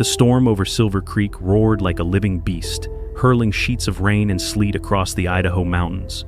The storm over Silver Creek roared like a living beast, hurling sheets of rain and sleet across the Idaho mountains.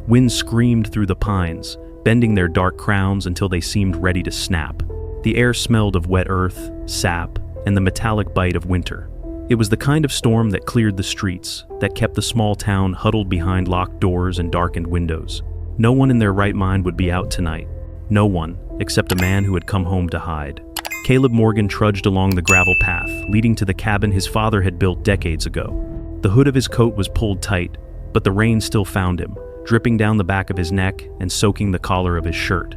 Wind screamed through the pines, bending their dark crowns until they seemed ready to snap. The air smelled of wet earth, sap, and the metallic bite of winter. It was the kind of storm that cleared the streets, that kept the small town huddled behind locked doors and darkened windows. No one in their right mind would be out tonight. No one, except a man who had come home to hide. Caleb Morgan trudged along the gravel path, leading to the cabin his father had built decades ago. The hood of his coat was pulled tight, but the rain still found him, dripping down the back of his neck and soaking the collar of his shirt.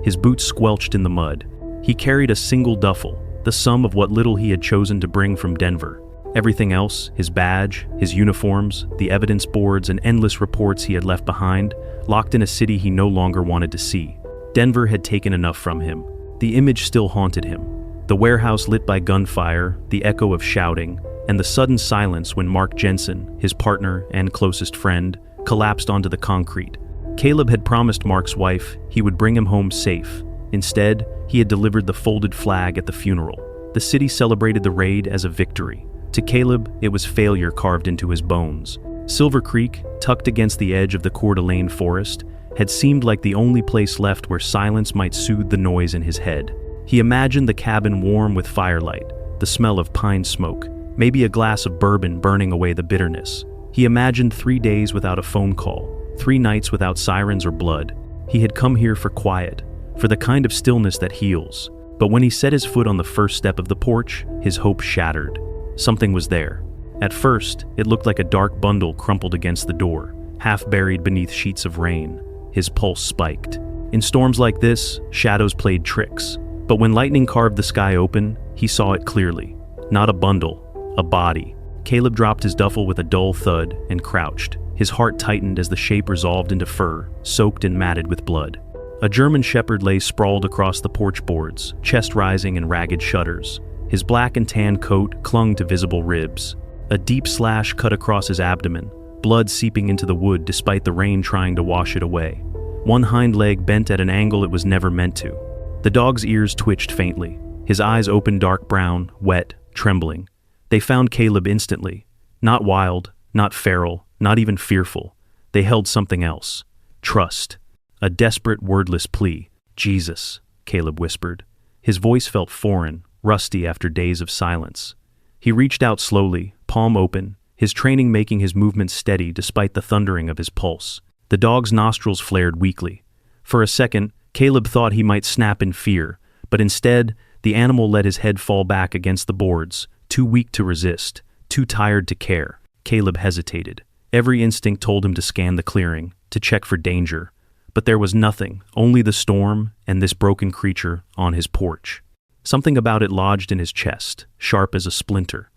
His boots squelched in the mud. He carried a single duffel, the sum of what little he had chosen to bring from Denver. Everything else, his badge, his uniforms, the evidence boards, and endless reports he had left behind, locked in a city he no longer wanted to see. Denver had taken enough from him. The image still haunted him. The warehouse lit by gunfire, the echo of shouting, and the sudden silence when Mark Jensen, his partner and closest friend, collapsed onto the concrete. Caleb had promised Mark's wife he would bring him home safe. Instead, he had delivered the folded flag at the funeral. The city celebrated the raid as a victory. To Caleb, it was failure carved into his bones. Silver Creek, tucked against the edge of the Coeur d'Alene forest, had seemed like the only place left where silence might soothe the noise in his head. He imagined the cabin warm with firelight, the smell of pine smoke, maybe a glass of bourbon burning away the bitterness. He imagined 3 days without a phone call, 3 nights without sirens or blood. He had come here for quiet, for the kind of stillness that heals. But when he set his foot on the first step of the porch, his hope shattered. Something was there. At first, it looked like a dark bundle crumpled against the door, half buried beneath sheets of rain. His pulse spiked. In storms like this, shadows played tricks. But when lightning carved the sky open, he saw it clearly. Not a bundle, a body. Caleb dropped his duffel with a dull thud and crouched. His heart tightened as the shape resolved into fur, soaked and matted with blood. A German shepherd lay sprawled across the porch boards, chest rising in ragged shudders. His black and tan coat clung to visible ribs. A deep slash cut across his abdomen, blood seeping into the wood despite the rain trying to wash it away. One hind leg bent at an angle it was never meant to. The dog's ears twitched faintly. His eyes opened dark brown, wet, trembling. They found Caleb instantly. Not wild, not feral, not even fearful. They held something else. Trust. A desperate, wordless plea. "Jesus," Caleb whispered. His voice felt foreign, rusty after days of silence. He reached out slowly, palm open, his training making his movements steady despite the thundering of his pulse. The dog's nostrils flared weakly. For a second, Caleb thought he might snap in fear, but instead, the animal let his head fall back against the boards, too weak to resist, too tired to care. Caleb hesitated. Every instinct told him to scan the clearing, to check for danger. But there was nothing, only the storm and this broken creature on his porch. Something about it lodged in his chest, sharp as a splinter.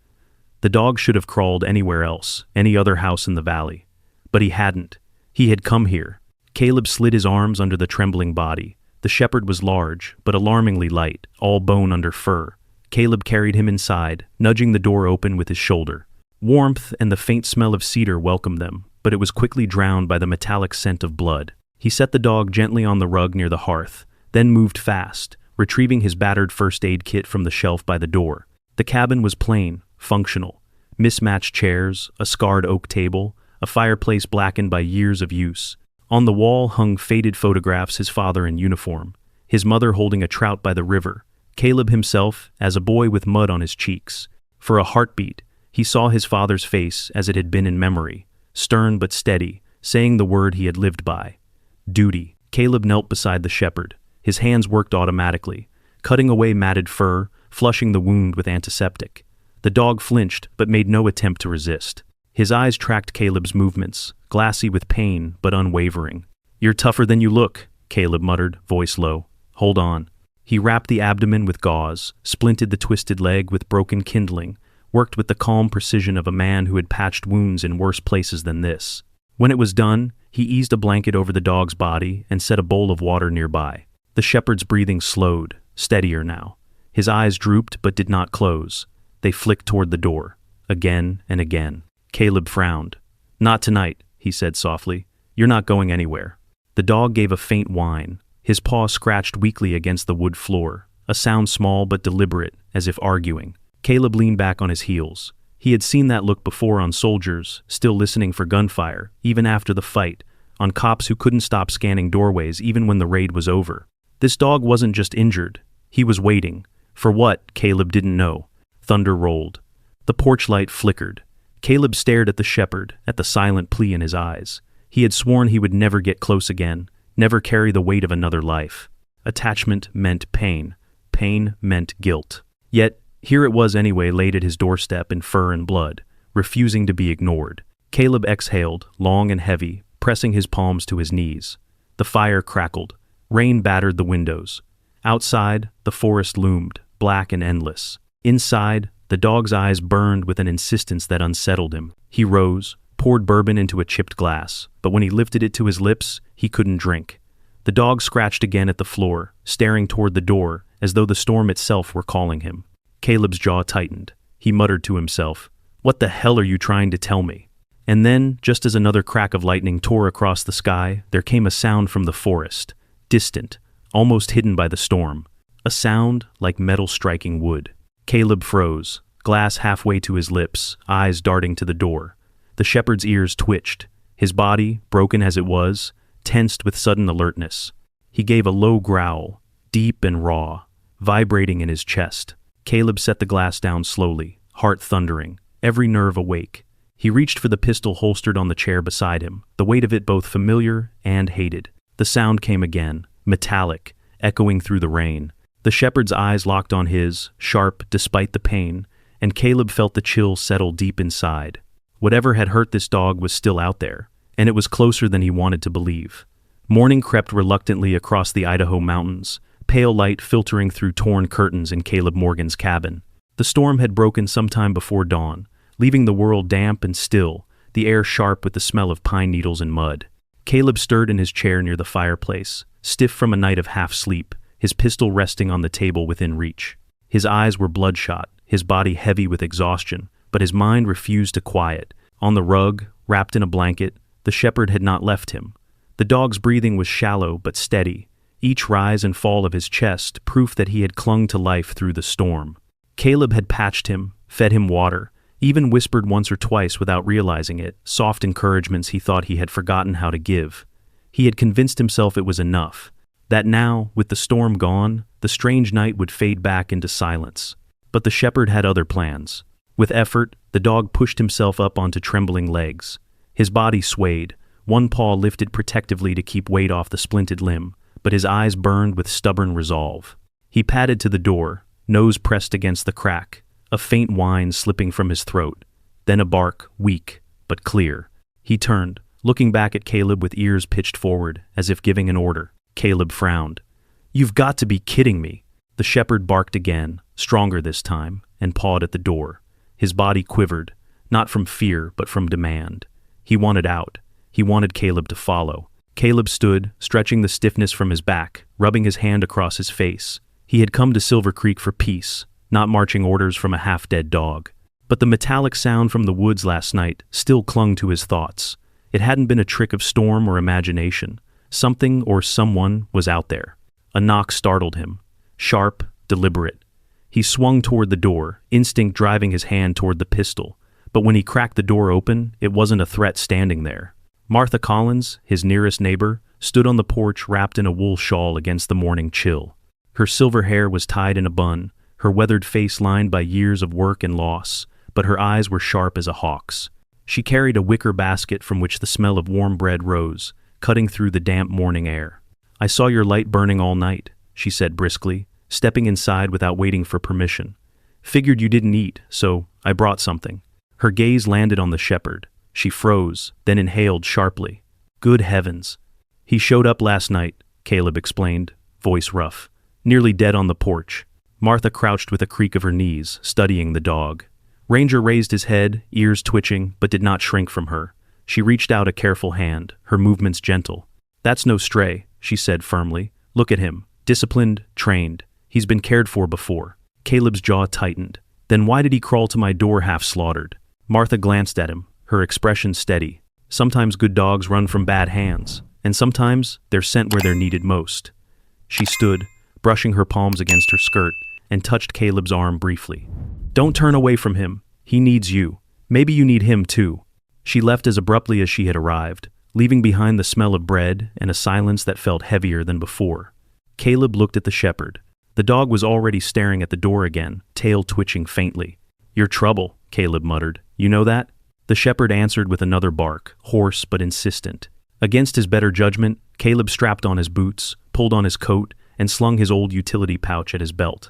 The dog should have crawled anywhere else, any other house in the valley. But he hadn't. He had come here. Caleb slid his arms under the trembling body. The shepherd was large, but alarmingly light, all bone under fur. Caleb carried him inside, nudging the door open with his shoulder. Warmth and the faint smell of cedar welcomed them, but it was quickly drowned by the metallic scent of blood. He set the dog gently on the rug near the hearth, then moved fast, retrieving his battered first aid kit from the shelf by the door. The cabin was plain, functional. Mismatched chairs, a scarred oak table, a fireplace blackened by years of use. On the wall hung faded photographs his father in uniform, his mother holding a trout by the river, Caleb himself as a boy with mud on his cheeks. For a heartbeat, he saw his father's face as it had been in memory, stern but steady, saying the word he had lived by. Duty. Caleb knelt beside the shepherd. His hands worked automatically, cutting away matted fur, flushing the wound with antiseptic. The dog flinched but made no attempt to resist. His eyes tracked Caleb's movements, glassy with pain but unwavering. "You're tougher than you look," Caleb muttered, voice low. "Hold on." He wrapped the abdomen with gauze, splinted the twisted leg with broken kindling, worked with the calm precision of a man who had patched wounds in worse places than this. When it was done, he eased a blanket over the dog's body and set a bowl of water nearby. The shepherd's breathing slowed, steadier now. His eyes drooped but did not close. They flicked toward the door, again and again. Caleb frowned. "Not tonight," he said softly. "You're not going anywhere." The dog gave a faint whine. His paw scratched weakly against the wood floor, a sound small but deliberate, as if arguing. Caleb leaned back on his heels. He had seen that look before on soldiers, still listening for gunfire, even after the fight, on cops who couldn't stop scanning doorways even when the raid was over. This dog wasn't just injured. He was waiting. For what, Caleb didn't know. Thunder rolled. The porch light flickered. Caleb stared at the shepherd, at the silent plea in his eyes. He had sworn he would never get close again, never carry the weight of another life. Attachment meant pain. Pain meant guilt. Yet, here it was anyway, laid at his doorstep in fur and blood, refusing to be ignored. Caleb exhaled, long and heavy, pressing his palms to his knees. The fire crackled. Rain battered the windows. Outside, the forest loomed, black and endless. Inside, the dog's eyes burned with an insistence that unsettled him. He rose, poured bourbon into a chipped glass, but when he lifted it to his lips, he couldn't drink. The dog scratched again at the floor, staring toward the door, as though the storm itself were calling him. Caleb's jaw tightened. He muttered to himself, "What the hell are you trying to tell me?" And then, just as another crack of lightning tore across the sky, there came a sound from the forest, distant, almost hidden by the storm. A sound like metal striking wood. Caleb froze, glass halfway to his lips, eyes darting to the door. The shepherd's ears twitched. His body, broken as it was, tensed with sudden alertness. He gave a low growl, deep and raw, vibrating in his chest. Caleb set the glass down slowly, heart thundering, every nerve awake. He reached for the pistol holstered on the chair beside him, the weight of it both familiar and hated. The sound came again, metallic, echoing through the rain. The shepherd's eyes locked on his, sharp despite the pain, and Caleb felt the chill settle deep inside. Whatever had hurt this dog was still out there, and it was closer than he wanted to believe. Morning crept reluctantly across the Idaho mountains, pale light filtering through torn curtains in Caleb Morgan's cabin. The storm had broken sometime before dawn, leaving the world damp and still, the air sharp with the smell of pine needles and mud. Caleb stirred in his chair near the fireplace, stiff from a night of half-sleep, his pistol resting on the table within reach. His eyes were bloodshot, his body heavy with exhaustion, but his mind refused to quiet. On the rug, wrapped in a blanket, the shepherd had not left him. The dog's breathing was shallow but steady, each rise and fall of his chest proof that he had clung to life through the storm. Caleb had patched him, fed him water, even whispered once or twice without realizing it, soft encouragements he thought he had forgotten how to give. He had convinced himself it was enough, that now, with the storm gone, the strange night would fade back into silence. But the shepherd had other plans. With effort, the dog pushed himself up onto trembling legs. His body swayed, one paw lifted protectively to keep weight off the splinted limb, but his eyes burned with stubborn resolve. He padded to the door, nose pressed against the crack, a faint whine slipping from his throat, then a bark, weak, but clear. He turned, looking back at Caleb with ears pitched forward, as if giving an order. Caleb frowned. "You've got to be kidding me." The shepherd barked again, stronger this time, and pawed at the door. His body quivered, not from fear, but from demand. He wanted out. He wanted Caleb to follow. Caleb stood, stretching the stiffness from his back, rubbing his hand across his face. He had come to Silver Creek for peace, not marching orders from a half-dead dog. But the metallic sound from the woods last night still clung to his thoughts. It hadn't been a trick of storm or imagination. Something or someone was out there. A knock startled him. Sharp, deliberate. He swung toward the door, instinct driving his hand toward the pistol. But when he cracked the door open, it wasn't a threat standing there. Martha Collins, his nearest neighbor, stood on the porch wrapped in a wool shawl against the morning chill. Her silver hair was tied in a bun, her weathered face lined by years of work and loss, but her eyes were sharp as a hawk's. She carried a wicker basket from which the smell of warm bread rose, cutting through the damp morning air. "I saw your light burning all night," she said briskly, stepping inside without waiting for permission. "Figured you didn't eat, so I brought something." Her gaze landed on the shepherd. She froze, then inhaled sharply. "Good heavens." "He showed up last night," Caleb explained, voice rough. "Nearly dead on the porch." Martha crouched with a creak of her knees, studying the dog. Ranger raised his head, ears twitching, but did not shrink from her. She reached out a careful hand, her movements gentle. "That's no stray," she said firmly. "Look at him. Disciplined, trained. He's been cared for before." Caleb's jaw tightened. "Then why did he crawl to my door half slaughtered?" Martha glanced at him, her expression steady. "Sometimes good dogs run from bad hands, and sometimes they're sent where they're needed most." She stood, brushing her palms against her skirt, and touched Caleb's arm briefly. Don't turn away from him. He needs you. Maybe you need him too." She left as abruptly as she had arrived, leaving behind the smell of bread and a silence that felt heavier than before. Caleb looked at the shepherd. The dog was already staring at the door again, tail twitching faintly. "You're trouble," Caleb muttered. "You know that?" The shepherd answered with another bark, hoarse but insistent. Against his better judgment, Caleb strapped on his boots, pulled on his coat, and slung his old utility pouch at his belt.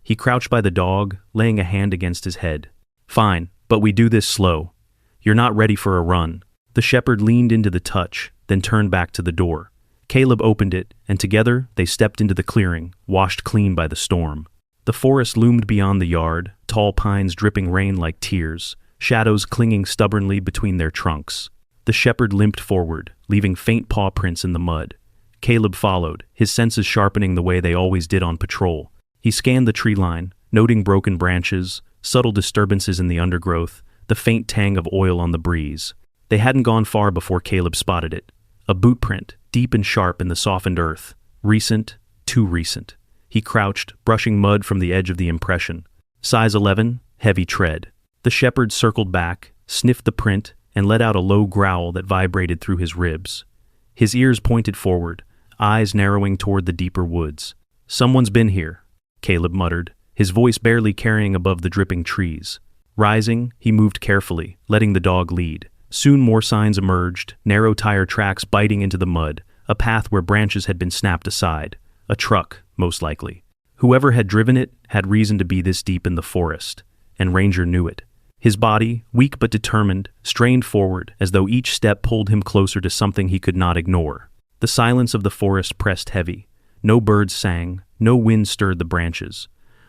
He crouched by the dog, laying a hand against his head. "Fine, but we do this slow. You're not ready for a run." The shepherd leaned into the touch, then turned back to the door. Caleb opened it, and together they stepped into the clearing, washed clean by the storm. The forest loomed beyond the yard, tall pines dripping rain like tears, shadows clinging stubbornly between their trunks. The shepherd limped forward, leaving faint paw prints in the mud. Caleb followed, his senses sharpening the way they always did on patrol. He scanned the tree line, noting broken branches, subtle disturbances in the undergrowth, the faint tang of oil on the breeze. They hadn't gone far before Caleb spotted it. A boot print, deep and sharp in the softened earth. Recent, too recent. He crouched, brushing mud from the edge of the impression. Size 11, heavy tread. The shepherd circled back, sniffed the print, and let out a low growl that vibrated through his ribs. His ears pointed forward, eyes narrowing toward the deeper woods. "Someone's been here," Caleb muttered, his voice barely carrying above the dripping trees. Rising, he moved carefully, letting the dog lead. Soon more signs emerged, narrow tire tracks biting into the mud, a path where branches had been snapped aside. A truck, most likely. Whoever had driven it had reason to be this deep in the forest, and Ranger knew it. His body, weak but determined, strained forward as though each step pulled him closer to something he could not ignore. The silence of the forest pressed heavy. No birds sang, no wind stirred the branches.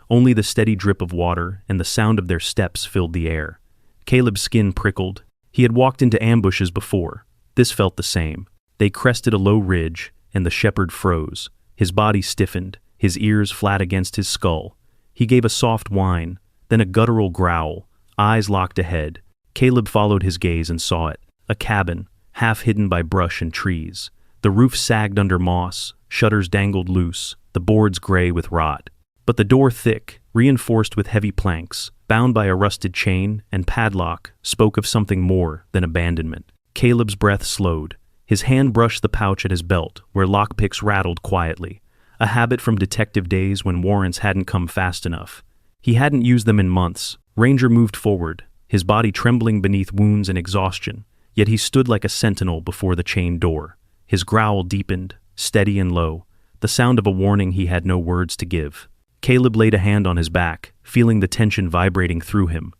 Only the steady drip of water and the sound of their steps filled the air. Caleb's skin prickled. He had walked into ambushes before. This felt the same. They crested a low ridge, and the shepherd froze. His body stiffened, his ears flat against his skull. He gave a soft whine, then a guttural growl, eyes locked ahead. Caleb followed his gaze and saw it. A cabin, half hidden by brush and trees. The roof sagged under moss, shutters dangled loose, the boards gray with rot. But the door thick, reinforced with heavy planks, bound by a rusted chain and padlock, spoke of something more than abandonment. Caleb's breath slowed. His hand brushed the pouch at his belt, where lockpicks rattled quietly, a habit from detective days when warrants hadn't come fast enough. He hadn't used them in months. Ranger moved forward, his body trembling beneath wounds and exhaustion, yet he stood like a sentinel before the chained door. His growl deepened, steady and low, the sound of a warning he had no words to give. Caleb laid a hand on his back, feeling the tension vibrating through him.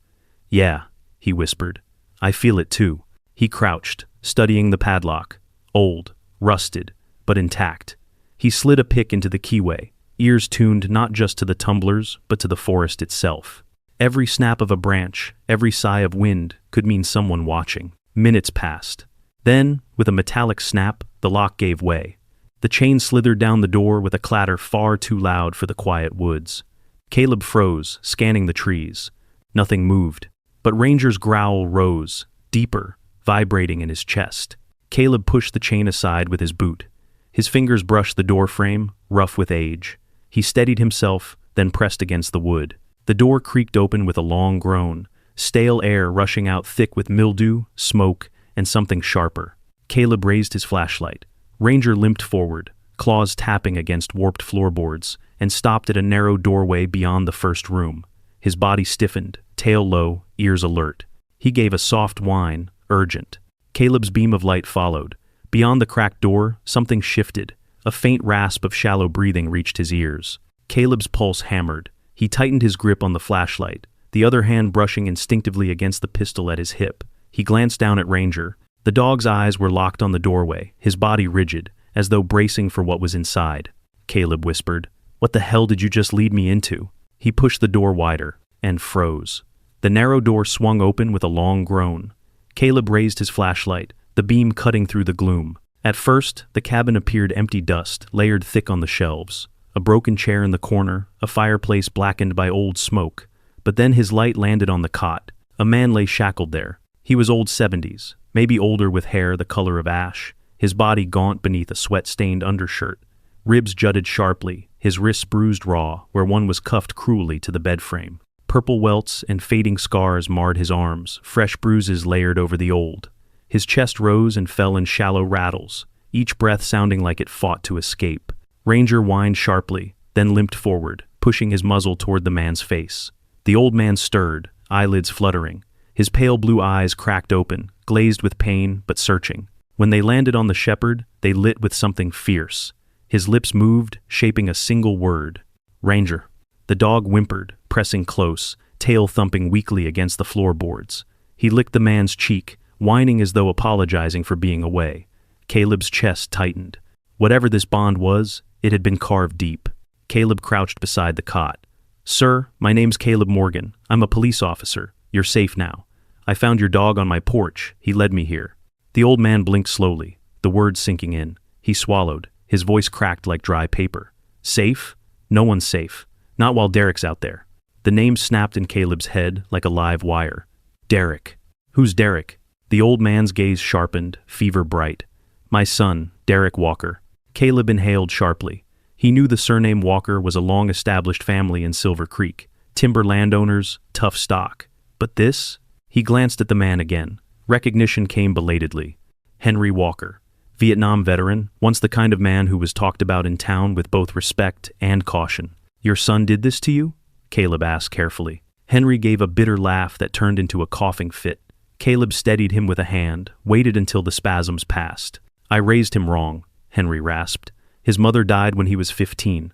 "Yeah," he whispered. "I feel it too." He crouched, studying the padlock. Old, rusted, but intact. He slid a pick into the keyway, ears tuned not just to the tumblers, but to the forest itself. Every snap of a branch, every sigh of wind could mean someone watching. Minutes passed. Then, with a metallic snap, the lock gave way. The chain slithered down the door with a clatter far too loud for the quiet woods. Caleb froze, scanning the trees. Nothing moved, but Ranger's growl rose, deeper, vibrating in his chest. Caleb pushed the chain aside with his boot. His fingers brushed the door frame, rough with age. He steadied himself, then pressed against the wood. The door creaked open with a long groan, stale air rushing out thick with mildew, smoke, and something sharper. Caleb raised his flashlight. Ranger limped forward, claws tapping against warped floorboards, and stopped at a narrow doorway beyond the first room. His body stiffened, tail low, ears alert. He gave a soft whine, urgent. Caleb's beam of light followed. Beyond the cracked door, something shifted. A faint rasp of shallow breathing reached his ears. Caleb's pulse hammered. He tightened his grip on the flashlight, the other hand brushing instinctively against the pistol at his hip. He glanced down at Ranger. The dog's eyes were locked on the doorway, his body rigid, as though bracing for what was inside. Caleb whispered, "What the hell did you just lead me into?" He pushed the door wider, and froze. The narrow door swung open with a long groan. Caleb raised his flashlight, the beam cutting through the gloom. At first, the cabin appeared empty dust, layered thick on the shelves. A broken chair in the corner, a fireplace blackened by old smoke. But then his light landed on the cot. A man lay shackled there. He was old 70s, maybe older with hair the color of ash, his body gaunt beneath a sweat-stained undershirt. Ribs jutted sharply, his wrists bruised raw, where one was cuffed cruelly to the bed frame. Purple welts and fading scars marred his arms, fresh bruises layered over the old. His chest rose and fell in shallow rattles, each breath sounding like it fought to escape. Ranger whined sharply, then limped forward, pushing his muzzle toward the man's face. The old man stirred, eyelids fluttering. His pale blue eyes cracked open, glazed with pain but searching. When they landed on the shepherd, they lit with something fierce. His lips moved, shaping a single word. Ranger. The dog whimpered, pressing close, tail thumping weakly against the floorboards. He licked the man's cheek, whining as though apologizing for being away. Caleb's chest tightened. Whatever this bond was, it had been carved deep. Caleb crouched beside the cot. "Sir, my name's Caleb Morgan. I'm a police officer. You're safe now. I found your dog on my porch. He led me here." The old man blinked slowly, the words sinking in. He swallowed, his voice cracked like dry paper. "Safe? No one's safe. Not while Derek's out there." The name snapped in Caleb's head like a live wire. Derek. Who's Derek? The old man's gaze sharpened, fever bright. "My son, Derek Walker." Caleb inhaled sharply. He knew the surname Walker was a long-established family in Silver Creek. Timber landowners, tough stock. But this? He glanced at the man again. Recognition came belatedly. Henry Walker. Vietnam veteran, once the kind of man who was talked about in town with both respect and caution. "Your son did this to you?" Caleb asked carefully. Henry gave a bitter laugh that turned into a coughing fit. Caleb steadied him with a hand, waited until the spasms passed. "I raised him wrong," Henry rasped. "His mother died when he was 15.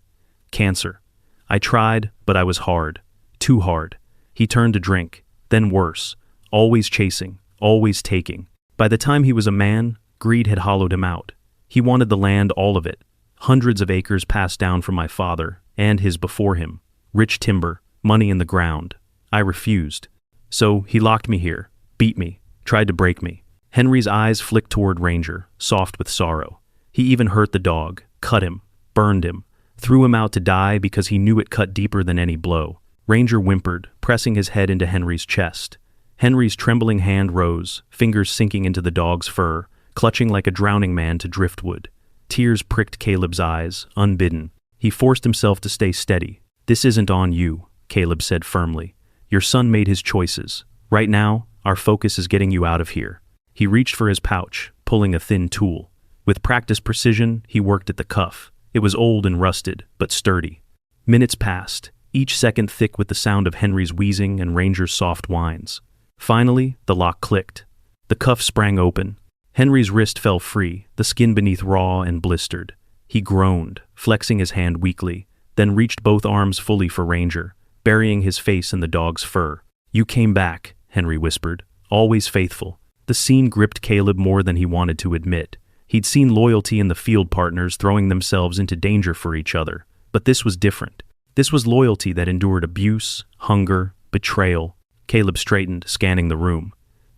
Cancer. I tried, but I was hard. Too hard." He turned to drink, then worse. Always chasing, always taking. By the time he was a man, greed had hollowed him out. He wanted the land, all of it. Hundreds of acres passed down from my father, and his before him. Rich timber, money in the ground. I refused. So he locked me here, beat me, tried to break me. Henry's eyes flicked toward Ranger, soft with sorrow. He even hurt the dog, cut him, burned him, threw him out to die because he knew it cut deeper than any blow. Ranger whimpered, pressing his head into Henry's chest. Henry's trembling hand rose, fingers sinking into the dog's fur, clutching like a drowning man to driftwood. Tears pricked Caleb's eyes, unbidden. He forced himself to stay steady. "This isn't on you," Caleb said firmly. "Your son made his choices. Right now, our focus is getting you out of here." He reached for his pouch, pulling a thin tool. With practiced precision, he worked at the cuff. It was old and rusted, but sturdy. Minutes passed, each second thick with the sound of Henry's wheezing and Ranger's soft whines. Finally, the lock clicked. The cuff sprang open. Henry's wrist fell free, the skin beneath raw and blistered. He groaned, flexing his hand weakly, then reached both arms fully for Ranger, burying his face in the dog's fur. "You came back," Henry whispered, "always faithful." The scene gripped Caleb more than he wanted to admit. He'd seen loyalty in the field partners throwing themselves into danger for each other, but this was different. This was loyalty that endured abuse, hunger, betrayal. Caleb straightened, scanning the room.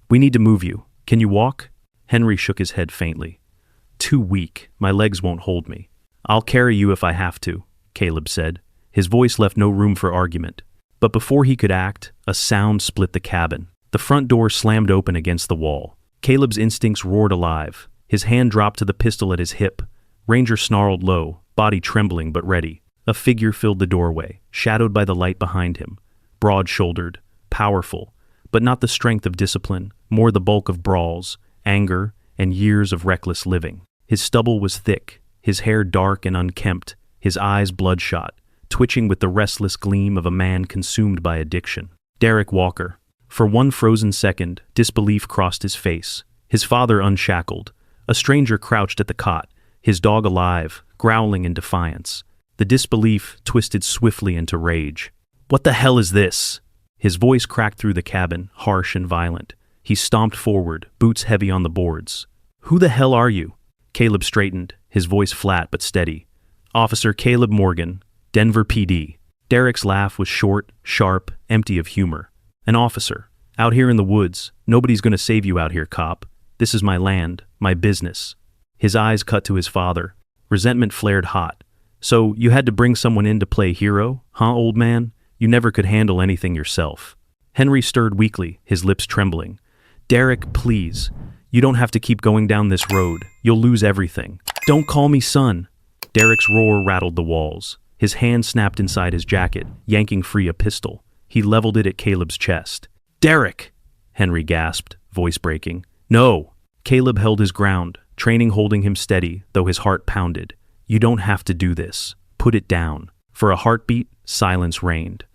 "We need to move you. Can you walk?" Henry shook his head faintly. "Too weak. My legs won't hold me." "I'll carry you if I have to," Caleb said. His voice left no room for argument. But before he could act, a sound split the cabin. The front door slammed open against the wall. Caleb's instincts roared alive. His hand dropped to the pistol at his hip. Ranger snarled low, body trembling but ready. A figure filled the doorway, shadowed by the light behind him. Broad-shouldered, powerful, but not the strength of discipline, more the bulk of brawls, anger, and years of reckless living. His stubble was thick, his hair dark and unkempt, his eyes bloodshot, twitching with the restless gleam of a man consumed by addiction. Derek Walker. For one frozen second, disbelief crossed his face. His father unshackled. A stranger crouched at the cot, his dog alive, growling in defiance. The disbelief twisted swiftly into rage. "What the hell is this?" His voice cracked through the cabin, harsh and violent. He stomped forward, boots heavy on the boards. "Who the hell are you?" Caleb straightened, his voice flat but steady. "Officer Caleb Morgan, Denver PD." Derek's laugh was short, sharp, empty of humor. "An officer. Out here in the woods. Nobody's gonna save you out here, cop. This is my land, my business." His eyes cut to his father. Resentment flared hot. "So you had to bring someone in to play hero, huh, old man? You never could handle anything yourself." Henry stirred weakly, his lips trembling. "Derek, please. You don't have to keep going down this road. You'll lose everything. Don't call me son." Derek's roar rattled the walls. His hand snapped inside his jacket, yanking free a pistol. He leveled it at Caleb's chest. "Derek!" Henry gasped, voice breaking. "No!" Caleb held his ground, training holding him steady, though his heart pounded. "You don't have to do this. Put it down." For a heartbeat, silence reigned.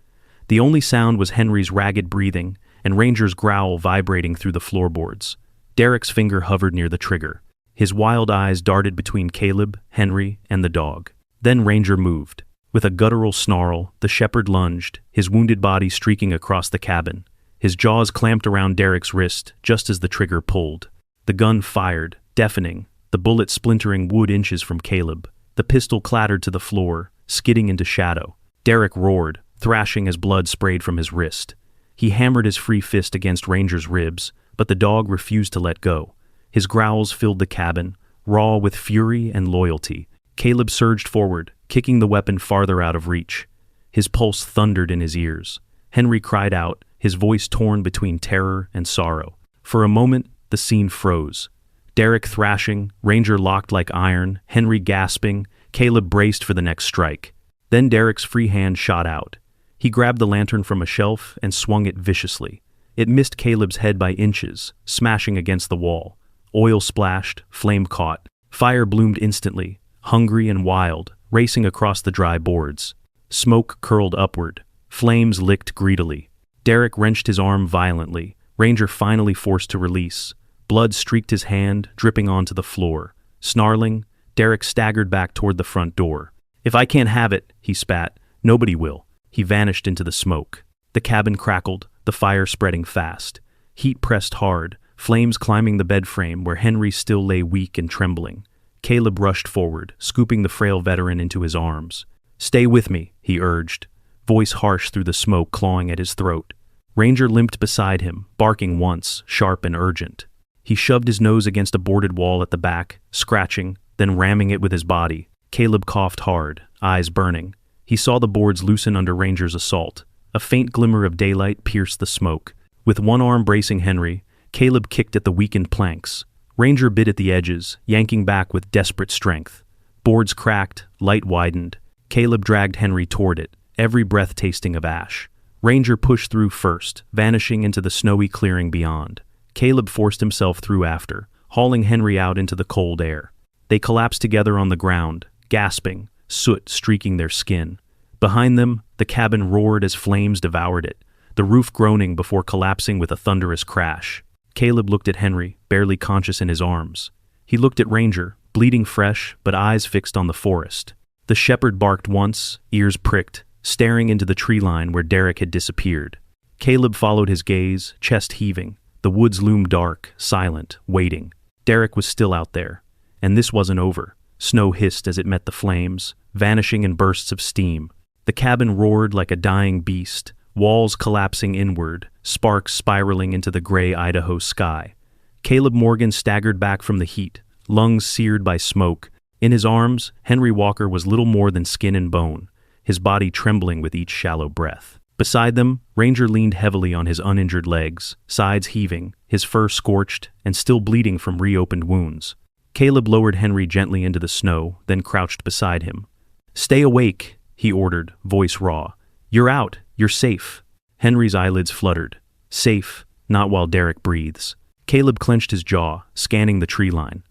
The only sound was Henry's ragged breathing and Ranger's growl vibrating through the floorboards. Derek's finger hovered near the trigger. His wild eyes darted between Caleb, Henry, and the dog. Then Ranger moved. With a guttural snarl, the shepherd lunged, his wounded body streaking across the cabin. His jaws clamped around Derek's wrist just as the trigger pulled. The gun fired, deafening, the bullet splintering wood inches from Caleb. The pistol clattered to the floor, skidding into shadow. Derek roared, thrashing as blood sprayed from his wrist. He hammered his free fist against Ranger's ribs, but the dog refused to let go. His growls filled the cabin, raw with fury and loyalty. Caleb surged forward, kicking the weapon farther out of reach. His pulse thundered in his ears. Henry cried out, his voice torn between terror and sorrow. For a moment, the scene froze. Derek thrashing, Ranger locked like iron, Henry gasping, Caleb braced for the next strike. Then Derek's free hand shot out. He grabbed the lantern from a shelf and swung it viciously. It missed Caleb's head by inches, smashing against the wall. Oil splashed, flame caught. Fire bloomed instantly, hungry and wild, racing across the dry boards. Smoke curled upward. Flames licked greedily. Derek wrenched his arm violently. Ranger finally forced to release. Blood streaked his hand, dripping onto the floor. Snarling, Derek staggered back toward the front door. "If I can't have it," he spat, "nobody will." He vanished into the smoke. The cabin crackled, the fire spreading fast. Heat pressed hard, flames climbing the bed frame where Henry still lay weak and trembling. Caleb rushed forward, scooping the frail veteran into his arms. "Stay with me," he urged, voice harsh through the smoke clawing at his throat. Ranger limped beside him, barking once, sharp and urgent. He shoved his nose against a boarded wall at the back, scratching, then ramming it with his body. Caleb coughed hard, eyes burning. He saw the boards loosen under Ranger's assault. A faint glimmer of daylight pierced the smoke. With one arm bracing Henry, Caleb kicked at the weakened planks. Ranger bit at the edges, yanking back with desperate strength. Boards cracked, light widened. Caleb dragged Henry toward it, every breath tasting of ash. Ranger pushed through first, vanishing into the snowy clearing beyond. Caleb forced himself through after, hauling Henry out into the cold air. They collapsed together on the ground, gasping, soot streaking their skin. Behind them, the cabin roared as flames devoured it, the roof groaning before collapsing with a thunderous crash. Caleb looked at Henry, barely conscious in his arms. He looked at Ranger, bleeding fresh, but eyes fixed on the forest. The shepherd barked once, ears pricked, staring into the tree line where Derek had disappeared. Caleb followed his gaze, chest heaving. The woods loomed dark, silent, waiting. Derek was still out there. And this wasn't over. Snow hissed as it met the flames, vanishing in bursts of steam. The cabin roared like a dying beast, walls collapsing inward, sparks spiraling into the gray Idaho sky. Caleb Morgan staggered back from the heat, lungs seared by smoke. In his arms, Henry Walker was little more than skin and bone, his body trembling with each shallow breath. Beside them, Ranger leaned heavily on his uninjured legs, sides heaving, his fur scorched and still bleeding from reopened wounds. Caleb lowered Henry gently into the snow, then crouched beside him. "Stay awake," he ordered, voice raw. "You're out. You're safe." Henry's eyelids fluttered. Safe, not while Derek breathes. Caleb clenched his jaw, scanning the tree line.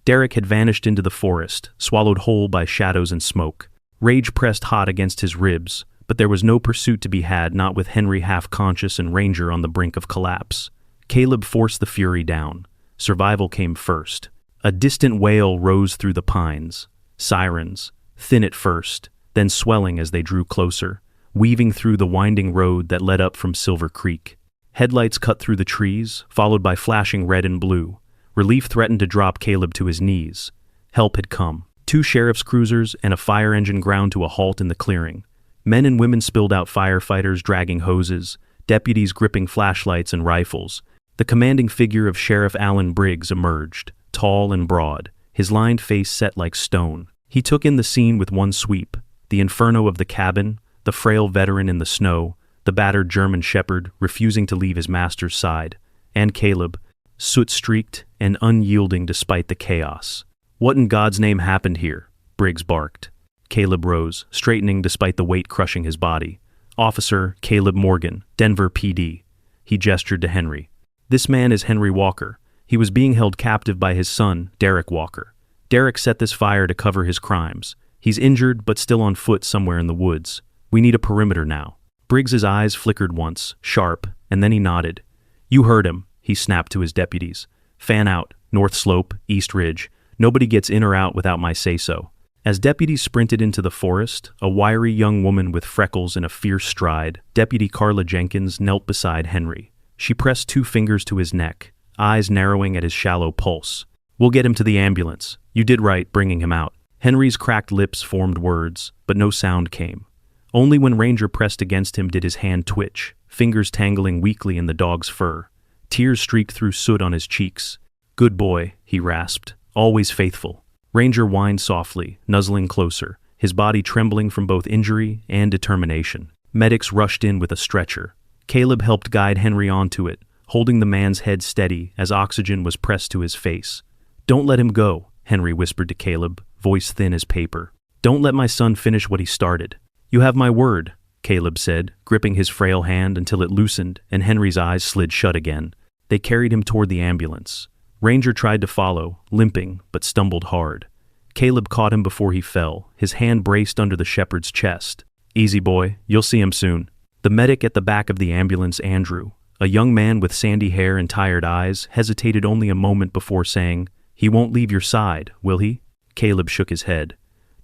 Derek had vanished into the forest, swallowed whole by shadows and smoke. Rage pressed hot against his ribs, but there was no pursuit to be had, not with Henry half-conscious and Ranger on the brink of collapse. Caleb forced the fury down. Survival came first. A distant wail rose through the pines. Sirens, thin at first, then swelling as they drew closer, weaving through the winding road that led up from Silver Creek. Headlights cut through the trees, followed by flashing red and blue. Relief threatened to drop Caleb to his knees. Help had come. 2 sheriff's cruisers and a fire engine ground to a halt in the clearing. Men and women spilled out, firefighters dragging hoses, deputies gripping flashlights and rifles. The commanding figure of Sheriff Allen Briggs emerged, tall and broad, his lined face set like stone. He took in the scene with one sweep: the inferno of the cabin, the frail veteran in the snow, the battered German shepherd refusing to leave his master's side, and Caleb, soot-streaked and unyielding despite the chaos. "What in God's name happened here?" Briggs barked. Caleb rose, straightening despite the weight crushing his body. Officer Caleb Morgan, Denver PD. He gestured to Henry. This man is Henry Walker. He was being held captive by his son, Derek Walker. Derek set this fire to cover his crimes. He's injured but still on foot somewhere in the woods. We need a perimeter now. Briggs's eyes flickered once, sharp, and then he nodded. You heard him, he snapped to his deputies. Fan out, North Slope, East Ridge. Nobody gets in or out without my say-so. As deputies sprinted into the forest, a wiry young woman with freckles and a fierce stride, Deputy Carla Jenkins, knelt beside Henry. She pressed 2 fingers to his neck, eyes narrowing at his shallow pulse. We'll get him to the ambulance. You did right bringing him out. Henry's cracked lips formed words, but no sound came. Only when Ranger pressed against him did his hand twitch, fingers tangling weakly in the dog's fur. Tears streaked through soot on his cheeks. Good boy, he rasped, always faithful. Ranger whined softly, nuzzling closer, his body trembling from both injury and determination. Medics rushed in with a stretcher. Caleb helped guide Henry onto it, holding the man's head steady as oxygen was pressed to his face. Don't let him go, Henry whispered to Caleb, voice thin as paper. Don't let my son finish what he started. You have my word, Caleb said, gripping his frail hand until it loosened and Henry's eyes slid shut again. They carried him toward the ambulance. Ranger tried to follow, limping, but stumbled hard. Caleb caught him before he fell, his hand braced under the shepherd's chest. Easy boy, you'll see him soon. The medic at the back of the ambulance, Andrew, a young man with sandy hair and tired eyes, hesitated only a moment before saying, He won't leave your side, will he? Caleb shook his head.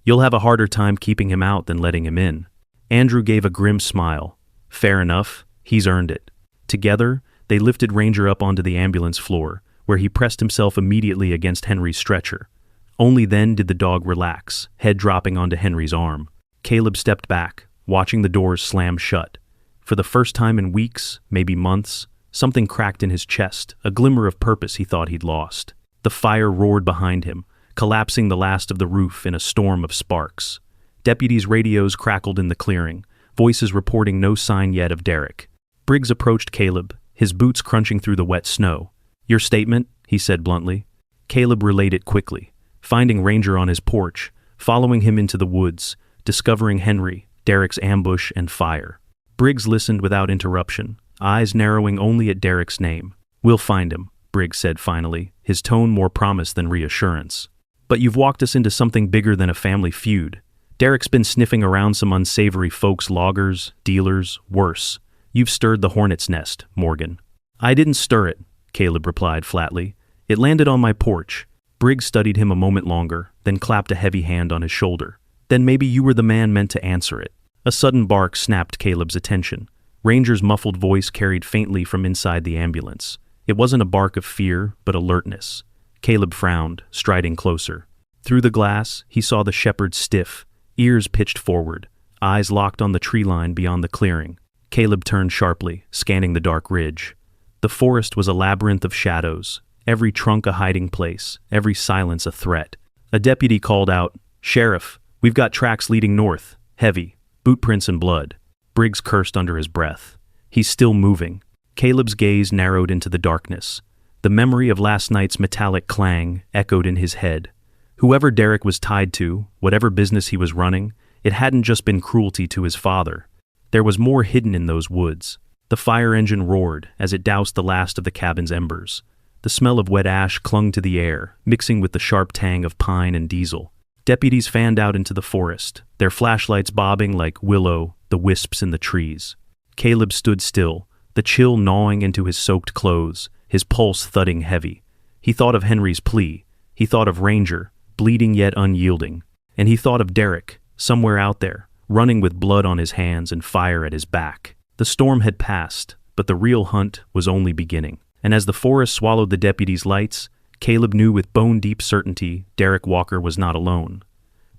You'll have a harder time keeping him out than letting him in. Andrew gave a grim smile. Fair enough, he's earned it. Together, they lifted Ranger up onto the ambulance floor, where he pressed himself immediately against Henry's stretcher. Only then did the dog relax, head dropping onto Henry's arm. Caleb stepped back, watching the doors slam shut. For the first time in weeks, maybe months, something cracked in his chest, a glimmer of purpose he thought he'd lost. The fire roared behind him, collapsing the last of the roof in a storm of sparks. Deputies' radios crackled in the clearing, voices reporting no sign yet of Derek. Briggs approached Caleb, his boots crunching through the wet snow. Your statement, he said bluntly. Caleb relayed it quickly, finding Ranger on his porch, following him into the woods, discovering Henry, Derek's ambush, and fire. Briggs listened without interruption, eyes narrowing only at Derek's name. We'll find him, Briggs said finally, his tone more promise than reassurance. But you've walked us into something bigger than a family feud. Derek's been sniffing around some unsavory folks, loggers, dealers, worse. You've stirred the hornet's nest, Morgan. I didn't stir it, Caleb replied flatly. It landed on my porch. Briggs studied him a moment longer, then clapped a heavy hand on his shoulder. Then maybe you were the man meant to answer it. A sudden bark snapped Caleb's attention. Ranger's muffled voice carried faintly from inside the ambulance. It wasn't a bark of fear, but alertness. Caleb frowned, striding closer. Through the glass, he saw the shepherd stiff, ears pitched forward, eyes locked on the tree line beyond the clearing. Caleb turned sharply, scanning the dark ridge. The forest was a labyrinth of shadows, every trunk a hiding place, every silence a threat. A deputy called out, Sheriff, we've got tracks leading north, heavy, bootprints and blood. Briggs cursed under his breath. He's still moving. Caleb's gaze narrowed into the darkness. The memory of last night's metallic clang echoed in his head. Whoever Derek was tied to, whatever business he was running, it hadn't just been cruelty to his father. There was more hidden in those woods. The fire engine roared as it doused the last of the cabin's embers. The smell of wet ash clung to the air, mixing with the sharp tang of pine and diesel. Deputies fanned out into the forest, their flashlights bobbing like willow, the wisps in the trees. Caleb stood still, the chill gnawing into his soaked clothes, his pulse thudding heavy. He thought of Henry's plea. He thought of Ranger, bleeding yet unyielding. And he thought of Derek, somewhere out there, running with blood on his hands and fire at his back. The storm had passed, but the real hunt was only beginning. And as the forest swallowed the deputies' lights, Caleb knew with bone-deep certainty Derek Walker was not alone.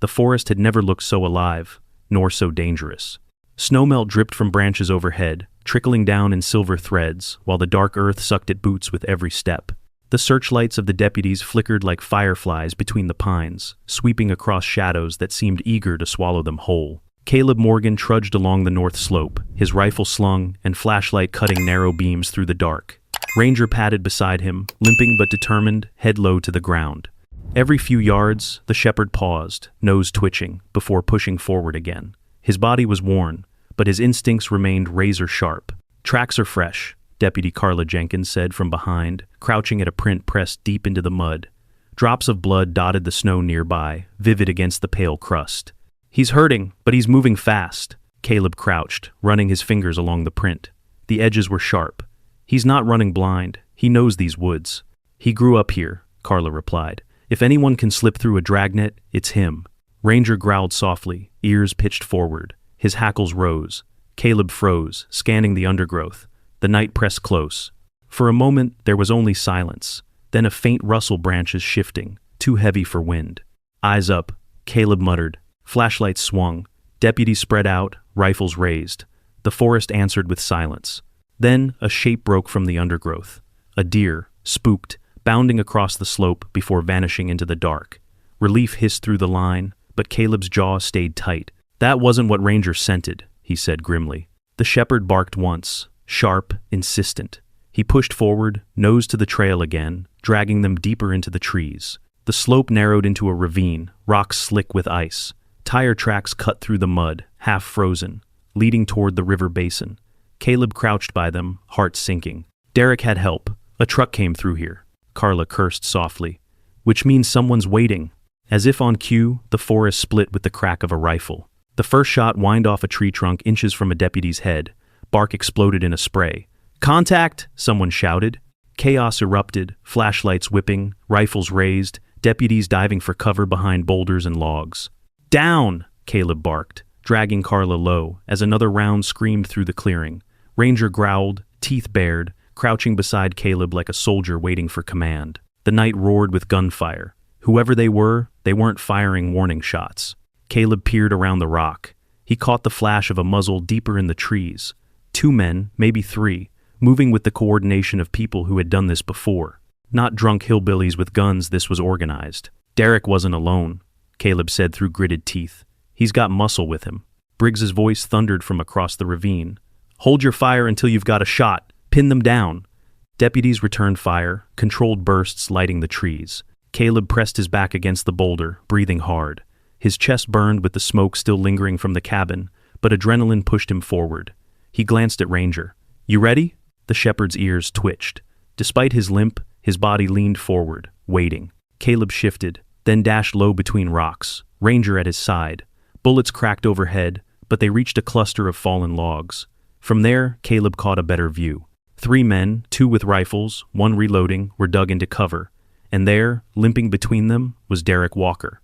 The forest had never looked so alive, nor so dangerous. Snowmelt dripped from branches overhead, trickling down in silver threads, while the dark earth sucked at boots with every step. The searchlights of the deputies flickered like fireflies between the pines, sweeping across shadows that seemed eager to swallow them whole. Caleb Morgan trudged along the north slope, his rifle slung and flashlight cutting narrow beams through the dark. Ranger padded beside him, limping but determined, head low to the ground. Every few yards, the shepherd paused, nose twitching, before pushing forward again. His body was worn, but his instincts remained razor-sharp. "Tracks are fresh," Deputy Carla Jenkins said from behind, crouching at a print pressed deep into the mud. Drops of blood dotted the snow nearby, vivid against the pale crust. "He's hurting, but he's moving fast." Caleb crouched, running his fingers along the print. The edges were sharp. "He's not running blind. He knows these woods." "He grew up here," Carla replied. "If anyone can slip through a dragnet, it's him." Ranger growled softly, ears pitched forward. His hackles rose. Caleb froze, scanning the undergrowth. The night pressed close. For a moment, there was only silence. Then a faint rustle, branches shifting, too heavy for wind. "Eyes up," Caleb muttered. Flashlights swung. Deputies spread out, rifles raised. The forest answered with silence. Then a shape broke from the undergrowth. A deer, spooked, bounding across the slope before vanishing into the dark. Relief hissed through the line, but Caleb's jaw stayed tight. "That wasn't what Ranger scented," he said grimly. The shepherd barked once, sharp, insistent. He pushed forward, nose to the trail again, dragging them deeper into the trees. The slope narrowed into a ravine, rocks slick with ice. Tire tracks cut through the mud, half frozen, leading toward the river basin. Caleb crouched by them, heart sinking. Derek had help. A truck came through here. Carla cursed softly. "Which means someone's waiting." As if on cue, the forest split with the crack of a rifle. The first shot whined off a tree trunk inches from a deputy's head. Bark exploded in a spray. "Contact!" someone shouted. Chaos erupted, flashlights whipping, rifles raised, deputies diving for cover behind boulders and logs. "Down!" Caleb barked, dragging Carla low as another round screamed through the clearing. Ranger growled, teeth bared, crouching beside Caleb like a soldier waiting for command. The night roared with gunfire. Whoever they weren't firing warning shots. Caleb peered around the rock. He caught the flash of a muzzle deeper in the trees. 2 men, maybe 3, moving with the coordination of people who had done this before. Not drunk hillbillies with guns, this was organized. Derek wasn't alone, Caleb said through gritted teeth. "He's got muscle with him." Briggs's voice thundered from across the ravine. "Hold your fire until you've got a shot. Pin them down." Deputies returned fire, controlled bursts lighting the trees. Caleb pressed his back against the boulder, breathing hard. His chest burned with the smoke still lingering from the cabin, but adrenaline pushed him forward. He glanced at Ranger. "You ready?" The shepherd's ears twitched. Despite his limp, his body leaned forward, waiting. Caleb shifted, then dashed low between rocks, Ranger at his side. Bullets cracked overhead, but they reached a cluster of fallen logs. From there, Caleb caught a better view. 3 men, 2 with rifles, 1 reloading, were dug into cover. And there, limping between them, was Derek Walker.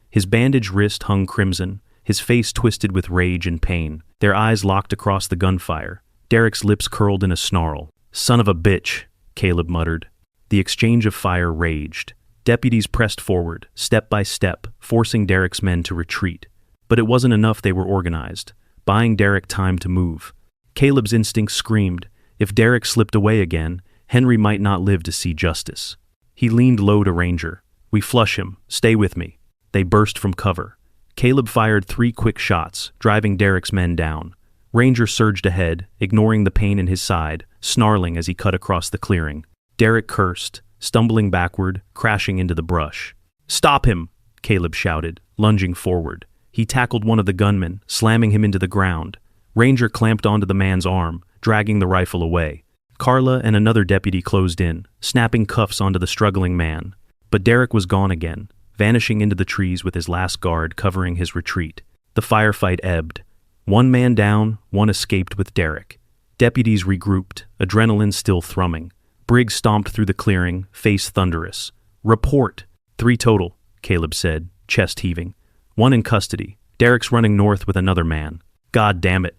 His bandaged wrist hung crimson, his face twisted with rage and pain. Their eyes locked across the gunfire. Derek's lips curled in a snarl. "Son of a bitch," Caleb muttered. The exchange of fire raged. Deputies pressed forward, step by step, forcing Derek's men to retreat. But it wasn't enough. They were organized, buying Derek time to move. Caleb's instincts screamed, if Derek slipped away again, Henry might not live to see justice. He leaned low to Ranger. "We flush him. Stay with me." They burst from cover. Caleb fired 3 quick shots, driving Derek's men down. Ranger surged ahead, ignoring the pain in his side, snarling as he cut across the clearing. Derek cursed, stumbling backward, crashing into the brush. "Stop him!" Caleb shouted, lunging forward. He tackled one of the gunmen, slamming him into the ground. Ranger clamped onto the man's arm, dragging the rifle away. Carla and another deputy closed in, snapping cuffs onto the struggling man. But Derek was gone again, vanishing into the trees with his last guard covering his retreat. The firefight ebbed. 1 man down, 1 escaped with Derek. Deputies regrouped, adrenaline still thrumming. Briggs stomped through the clearing, face thunderous. "Report!" 3 total, Caleb said, chest heaving. 1 in custody. Derek's running north with another man. "God damn it."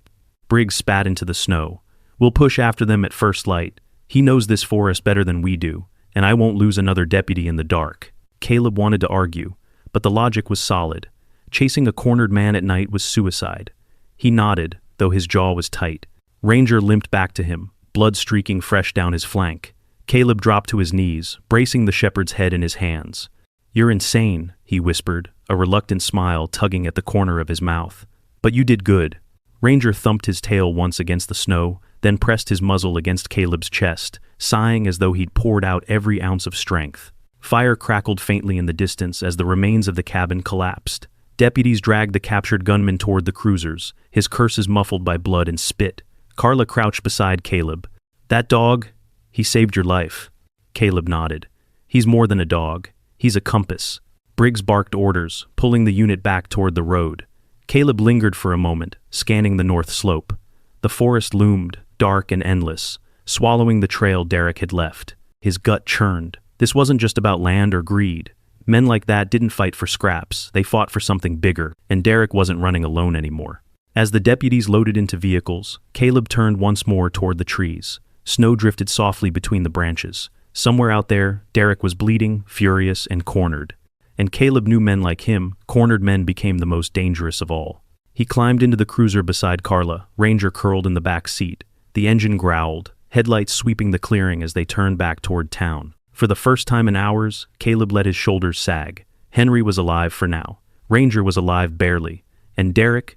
Briggs spat into the snow. "We'll push after them at first light. He knows this forest better than we do, and I won't lose another deputy in the dark." Caleb wanted to argue, but the logic was solid. Chasing a cornered man at night was suicide. He nodded, though his jaw was tight. Ranger limped back to him, blood streaking fresh down his flank. Caleb dropped to his knees, bracing the shepherd's head in his hands. "You're insane," he whispered, a reluctant smile tugging at the corner of his mouth. "But you did good." Ranger thumped his tail once against the snow, then pressed his muzzle against Caleb's chest, sighing as though he'd poured out every ounce of strength. Fire crackled faintly in the distance as the remains of the cabin collapsed. Deputies dragged the captured gunman toward the cruisers, his curses muffled by blood and spit. Carla crouched beside Caleb. "That dog, he saved your life." Caleb nodded. "He's more than a dog. He's a compass." Briggs barked orders, pulling the unit back toward the road. Caleb lingered for a moment, scanning the north slope. The forest loomed, dark and endless, swallowing the trail Derek had left. His gut churned. This wasn't just about land or greed. Men like that didn't fight for scraps, they fought for something bigger, and Derek wasn't running alone anymore. As the deputies loaded into vehicles, Caleb turned once more toward the trees. Snow drifted softly between the branches. Somewhere out there, Derek was bleeding, furious, and cornered. And Caleb knew men like him, cornered men became the most dangerous of all. He climbed into the cruiser beside Carla, Ranger curled in the back seat. The engine growled, headlights sweeping the clearing as they turned back toward town. For the first time in hours, Caleb let his shoulders sag. Henry was alive for now. Ranger was alive barely. And Derek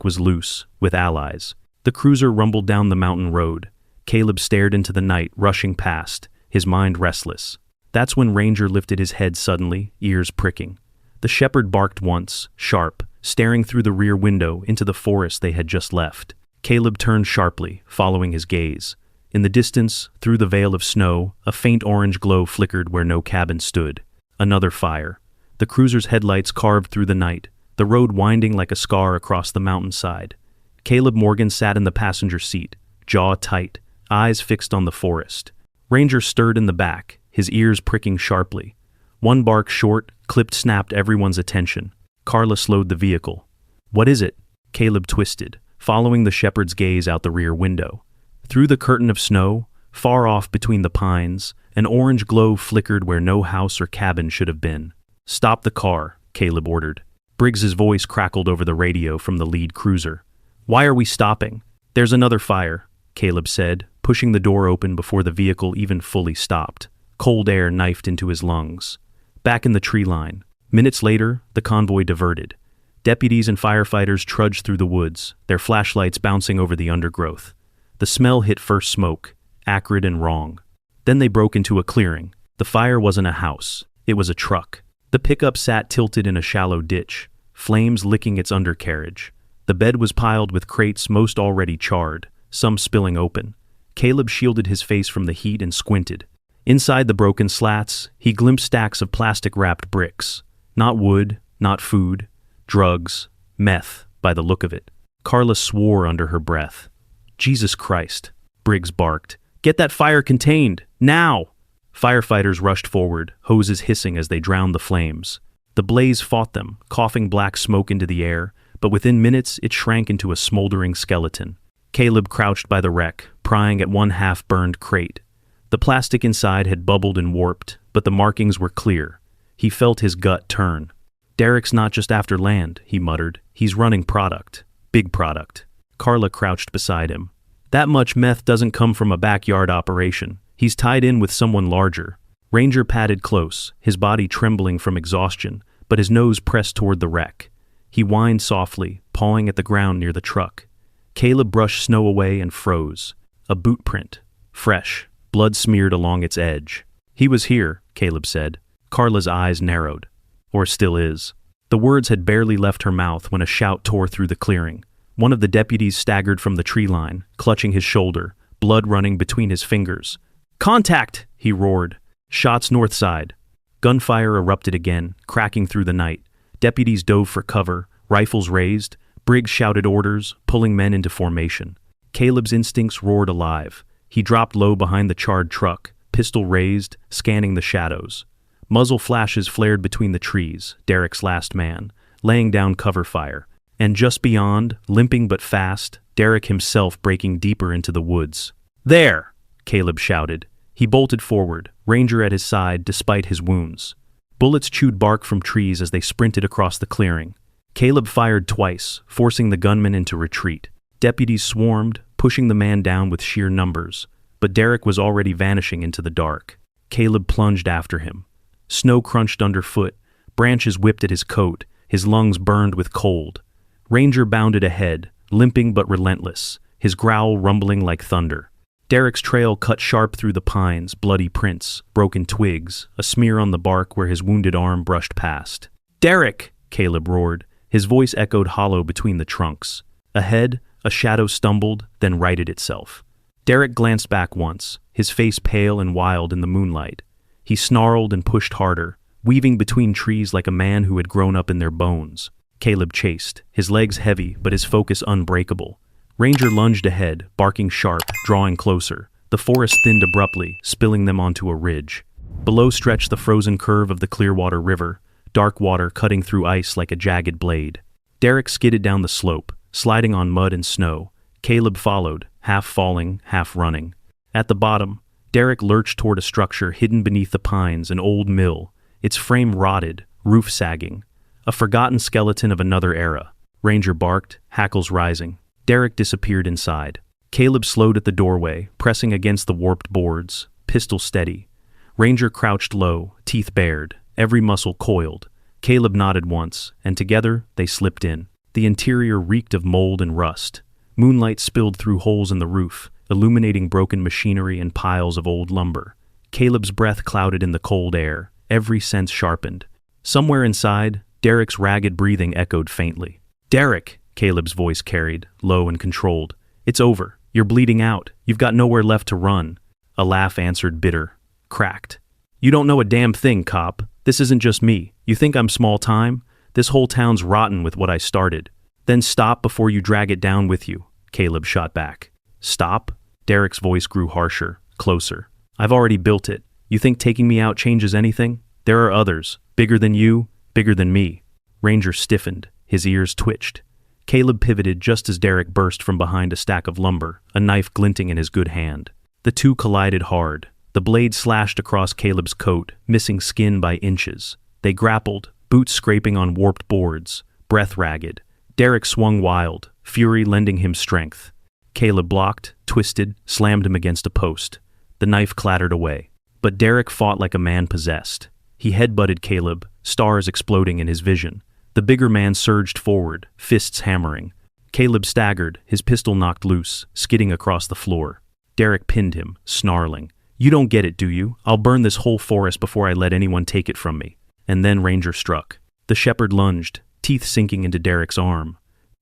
was loose, with allies. The cruiser rumbled down the mountain road. Caleb stared into the night, rushing past, his mind restless. That's when Ranger lifted his head suddenly, ears pricking. The shepherd barked once, sharp, staring through the rear window into the forest they had just left. Caleb turned sharply, following his gaze. In the distance, through the veil of snow, a faint orange glow flickered where no cabin stood. Another fire. The cruiser's headlights carved through the night, the road winding like a scar across the mountainside. Caleb Morgan sat in the passenger seat, jaw tight, eyes fixed on the forest. Ranger stirred in the back, his ears pricking sharply. One bark short, clipped snapped everyone's attention. Carla slowed the vehicle. "What is it?" Caleb twisted, following the shepherd's gaze out the rear window. Through the curtain of snow, far off between the pines, an orange glow flickered where no house or cabin should have been. "Stop the car," Caleb ordered. Briggs's voice crackled over the radio from the lead cruiser. "Why are we stopping?" "There's another fire," Caleb said, pushing the door open before the vehicle even fully stopped. Cold air knifed into his lungs. Back in the tree line. Minutes later, the convoy diverted. Deputies and firefighters trudged through the woods, their flashlights bouncing over the undergrowth. The smell hit first smoke, acrid and wrong. Then they broke into a clearing. The fire wasn't a house. It was a truck. The pickup sat tilted in a shallow ditch, flames licking its undercarriage. The bed was piled with crates most already charred, some spilling open. Caleb shielded his face from the heat and squinted. Inside the broken slats, he glimpsed stacks of plastic-wrapped bricks. Not wood, not food. Drugs. Meth, by the look of it. Carla swore under her breath. "Jesus Christ," Briggs barked. "Get that fire contained! Now!" Firefighters rushed forward, hoses hissing as they drowned the flames. The blaze fought them, coughing black smoke into the air, but within minutes it shrank into a smoldering skeleton. Caleb crouched by the wreck, prying at one half-burned crate. The plastic inside had bubbled and warped, but the markings were clear. He felt his gut turn. "Derek's not just after land," he muttered. "He's running product. Big product." Carla crouched beside him. "That much meth doesn't come from a backyard operation. He's tied in with someone larger." Ranger padded close, his body trembling from exhaustion, but his nose pressed toward the wreck. He whined softly, pawing at the ground near the truck. Caleb brushed snow away and froze. A boot print. Fresh, blood smeared along its edge. "He was here," Caleb said. Carla's eyes narrowed. "Or still is." The words had barely left her mouth when a shout tore through the clearing. One of the deputies staggered from the tree line, clutching his shoulder, blood running between his fingers. "Contact!" he roared. Shots north side. Gunfire erupted again, cracking through the night. Deputies dove for cover, rifles raised. Briggs shouted orders, pulling men into formation. Caleb's instincts roared alive. He dropped low behind the charred truck, pistol raised, scanning the shadows. Muzzle flashes flared between the trees, Derek's last man, laying down cover fire. And just beyond, limping but fast, Derek himself breaking deeper into the woods. "There!" Caleb shouted. He bolted forward, Ranger at his side despite his wounds. Bullets chewed bark from trees as they sprinted across the clearing. Caleb fired twice, forcing the gunman into retreat. Deputies swarmed, pushing the man down with sheer numbers, but Derek was already vanishing into the dark. Caleb plunged after him. Snow crunched underfoot, branches whipped at his coat, his lungs burned with cold. Ranger bounded ahead, limping but relentless, his growl rumbling like thunder. Derek's trail cut sharp through the pines, bloody prints, broken twigs, a smear on the bark where his wounded arm brushed past. "Derek!" Caleb roared, His voice echoed hollow between the trunks. Ahead, a shadow stumbled, then righted itself. Derek glanced back once, his face pale and wild in the moonlight. He snarled and pushed harder, weaving between trees like a man who had grown up in their bones. Caleb chased, his legs heavy but his focus unbreakable. Ranger lunged ahead, barking sharp, drawing closer. The forest thinned abruptly, spilling them onto a ridge. Below stretched the frozen curve of the Clearwater River, dark water cutting through ice like a jagged blade. Derek skidded down the slope, sliding on mud and snow. Caleb followed, half falling, half running. At the bottom, Derek lurched toward a structure hidden beneath the pines, an old mill, its frame rotted, roof sagging. A forgotten skeleton of another era. Ranger barked, hackles rising. Derek disappeared inside. Caleb slowed at the doorway, pressing against the warped boards, pistol steady. Ranger crouched low, teeth bared, every muscle coiled. Caleb nodded once, and together they slipped in. The interior reeked of mold and rust. Moonlight spilled through holes in the roof, illuminating broken machinery and piles of old lumber. Caleb's breath clouded in the cold air, every sense sharpened. Somewhere inside, Derek's ragged breathing echoed faintly. "Derek!" Caleb's voice carried, low and controlled. "It's over. You're bleeding out. You've got nowhere left to run." A laugh answered, bitter, cracked. "You don't know a damn thing, cop. This isn't just me. You think I'm small time? This whole town's rotten with what I started." "Then stop before you drag it down with you," Caleb shot back. "Stop?" Derek's voice grew harsher, closer. "I've already built it. You think taking me out changes anything? There are others, bigger than you, bigger than me." Ranger stiffened, his ears twitched. Caleb pivoted just as Derek burst from behind a stack of lumber, a knife glinting in his good hand. The two collided hard. The blade slashed across Caleb's coat, missing skin by inches. They grappled, boots scraping on warped boards, breath ragged. Derek swung wild, fury lending him strength. Caleb blocked, twisted, slammed him against a post. The knife clattered away. But Derek fought like a man possessed. He headbutted Caleb, stars exploding in his vision. The bigger man surged forward, fists hammering. Caleb staggered, his pistol knocked loose, skidding across the floor. Derek pinned him, snarling. "You don't get it, do you? I'll burn this whole forest before I let anyone take it from me." And then Ranger struck. The shepherd lunged, teeth sinking into Derek's arm.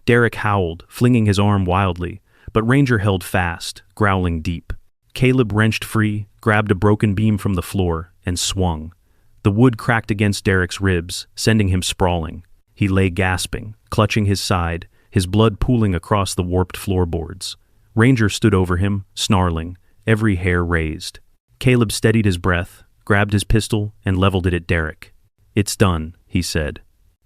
Derek howled, flinging his arm wildly, but Ranger held fast, growling deep. Caleb wrenched free, grabbed a broken beam from the floor, and swung. The wood cracked against Derek's ribs, sending him sprawling. He lay gasping, clutching his side, his blood pooling across the warped floorboards. Ranger stood over him, snarling, every hair raised. Caleb steadied his breath, grabbed his pistol, and leveled it at Derek. "It's done," he said.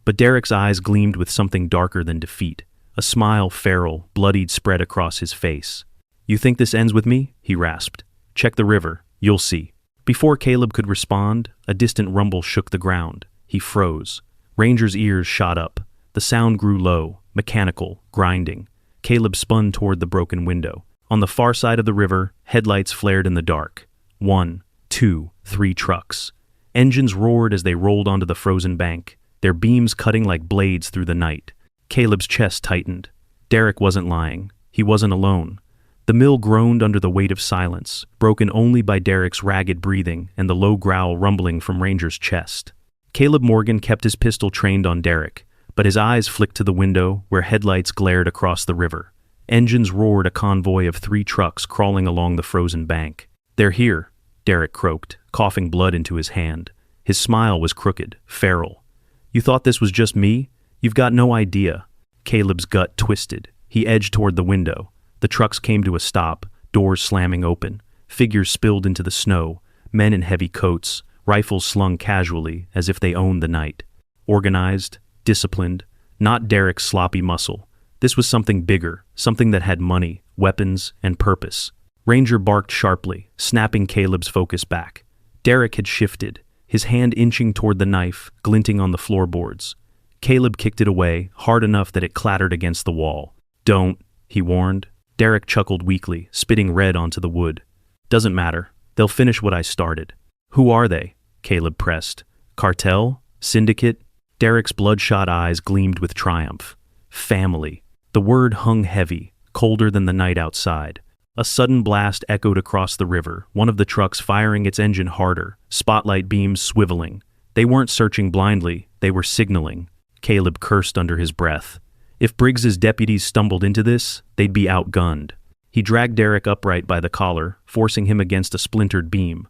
But Derek's eyes gleamed with something darker than defeat. A smile, feral, bloodied, spread across his face. "You think this ends with me?" he rasped. "Check the river. You'll see." Before Caleb could respond, a distant rumble shook the ground. He froze. Ranger's ears shot up. The sound grew low, mechanical, grinding. Caleb spun toward the broken window. On the far side of the river, headlights flared in the dark. 1, 2, 3 trucks. Engines roared as they rolled onto the frozen bank, their beams cutting like blades through the night. Caleb's chest tightened. Derek wasn't lying. He wasn't alone. The mill groaned under the weight of silence, broken only by Derek's ragged breathing and the low growl rumbling from Ranger's chest. Caleb Morgan kept his pistol trained on Derek, but his eyes flicked to the window where headlights glared across the river. Engines roared, a convoy of 3 trucks crawling along the frozen bank. "They're here," Derek croaked, coughing blood into his hand. His smile was crooked, feral. "You thought this was just me? You've got no idea." Caleb's gut twisted. He edged toward the window. The trucks came to a stop, doors slamming open. Figures spilled into the snow, men in heavy coats, rifles slung casually as if they owned the night. Organized, disciplined, not Derek's sloppy muscle. This was something bigger, something that had money, weapons, and purpose. Ranger barked sharply, snapping Caleb's focus back. Derek had shifted, his hand inching toward the knife, glinting on the floorboards. Caleb kicked it away, hard enough that it clattered against the wall. "Don't," he warned. Derek chuckled weakly, spitting red onto the wood. "Doesn't matter. They'll finish what I started." "Who are they?" Caleb pressed. "Cartel? Syndicate?" Derek's bloodshot eyes gleamed with triumph. "Family." The word hung heavy, colder than the night outside. A sudden blast echoed across the river, one of the trucks firing its engine harder, spotlight beams swiveling. They weren't searching blindly, they were signaling. Caleb cursed under his breath. If Briggs's deputies stumbled into this, they'd be outgunned. He dragged Derek upright by the collar, forcing him against a splintered beam.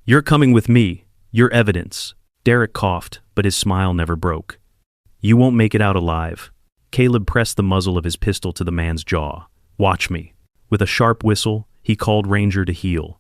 "You're coming with me. You're evidence." Derek coughed, but his smile never broke. "You won't make it out alive." Caleb pressed the muzzle of his pistol to the man's jaw. "Watch me." With a sharp whistle, he called Ranger to heel.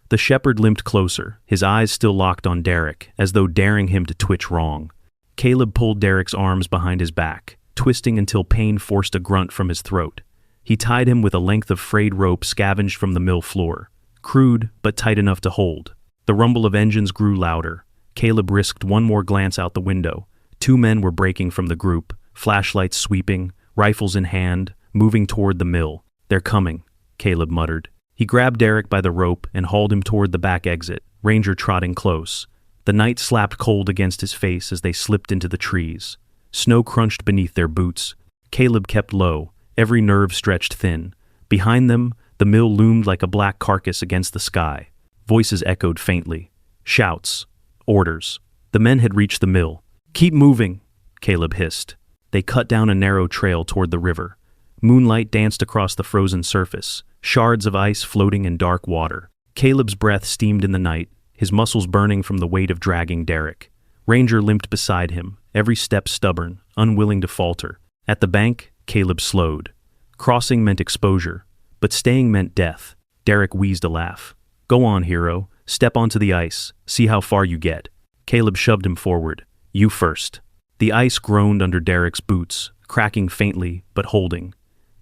The shepherd limped closer, his eyes still locked on Derek, as though daring him to twitch wrong. Caleb pulled Derek's arms behind his back, twisting until pain forced a grunt from his throat. He tied him with a length of frayed rope scavenged from the mill floor, crude but tight enough to hold. The rumble of engines grew louder. Caleb risked one more glance out the window. 2 men were breaking from the group, flashlights sweeping, rifles in hand, moving toward the mill. "They're coming," Caleb muttered. He grabbed Derek by the rope and hauled him toward the back exit, Ranger trotting close. The night slapped cold against his face as they slipped into the trees. Snow crunched beneath their boots. Caleb kept low, every nerve stretched thin. Behind them, the mill loomed like a black carcass against the sky. Voices echoed faintly. Shouts. Orders. The men had reached the mill. "Keep moving," Caleb hissed. They cut down a narrow trail toward the river. Moonlight danced across the frozen surface, shards of ice floating in dark water. Caleb's breath steamed in the night, his muscles burning from the weight of dragging Derek. Ranger limped beside him, every step stubborn, unwilling to falter. At the bank, Caleb slowed. Crossing meant exposure, but staying meant death. Derek wheezed a laugh. "Go on, hero. Step onto the ice. See how far you get." Caleb shoved him forward. "You first." The ice groaned under Derek's boots, cracking faintly, but holding.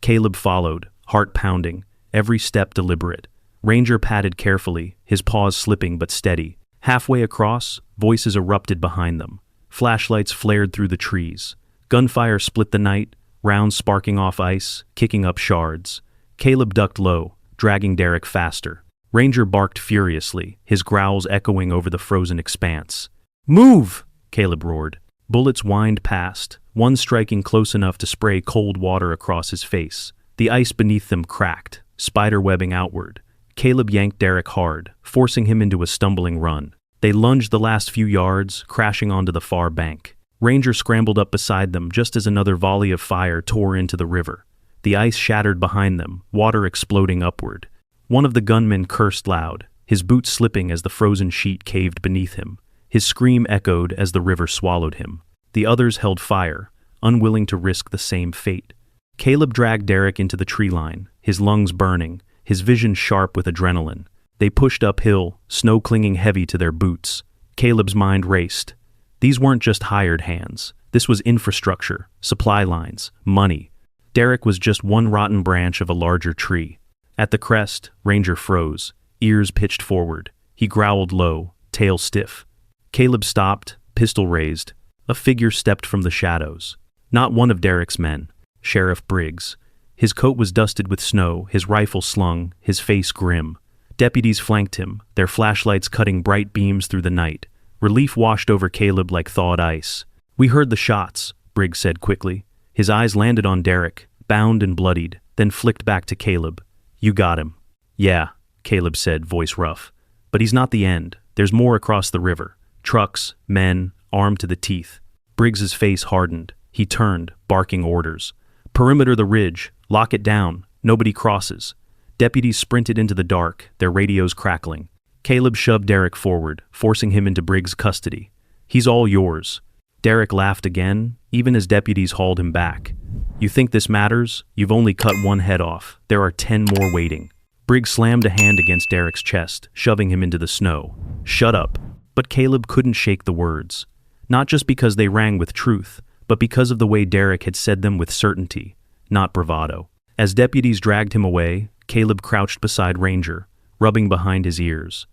Caleb followed, heart pounding, every step deliberate. Ranger padded carefully, his paws slipping but steady. Halfway across, voices erupted behind them. Flashlights flared through the trees. Gunfire split the night, rounds sparking off ice, kicking up shards. Caleb ducked low, dragging Derek faster. Ranger barked furiously, his growls echoing over the frozen expanse. "Move!" Caleb roared. Bullets whined past, one striking close enough to spray cold water across his face. The ice beneath them cracked, spider-webbing outward. Caleb yanked Derek hard, forcing him into a stumbling run. They lunged the last few yards, crashing onto the far bank. Ranger scrambled up beside them just as another volley of fire tore into the river. The ice shattered behind them, water exploding upward. One of the gunmen cursed loud, his boots slipping as the frozen sheet caved beneath him. His scream echoed as the river swallowed him. The others held fire, unwilling to risk the same fate. Caleb dragged Derek into the tree line, his lungs burning, his vision sharp with adrenaline. They pushed uphill, snow clinging heavy to their boots. Caleb's mind raced. These weren't just hired hands. This was infrastructure, supply lines, money. Derek was just one rotten branch of a larger tree. At the crest, Ranger froze, ears pitched forward. He growled low, tail stiff. Caleb stopped, pistol raised. A figure stepped from the shadows. Not one of Derek's men, Sheriff Briggs. His coat was dusted with snow, his rifle slung, his face grim. Deputies flanked him, their flashlights cutting bright beams through the night. Relief washed over Caleb like thawed ice. "We heard the shots," Briggs said quickly. His eyes landed on Derek, bound and bloodied, then flicked back to Caleb. "You got him." "Yeah," Caleb said, voice rough. "But he's not the end. There's more across the river. Trucks, men, armed to the teeth." Briggs's face hardened. He turned, barking orders. "Perimeter the ridge. Lock it down. Nobody crosses." Deputies sprinted into the dark, their radios crackling. Caleb shoved Derek forward, forcing him into Briggs' custody. "He's all yours." Derek laughed again, even as deputies hauled him back. "You think this matters? You've only cut one head off. There are 10 more waiting." Briggs slammed a hand against Derek's chest, shoving him into the snow. "Shut up." But Caleb couldn't shake the words. Not just because they rang with truth, but because of the way Derek had said them with certainty, not bravado. As deputies dragged him away, Caleb crouched beside Ranger, rubbing behind his ears.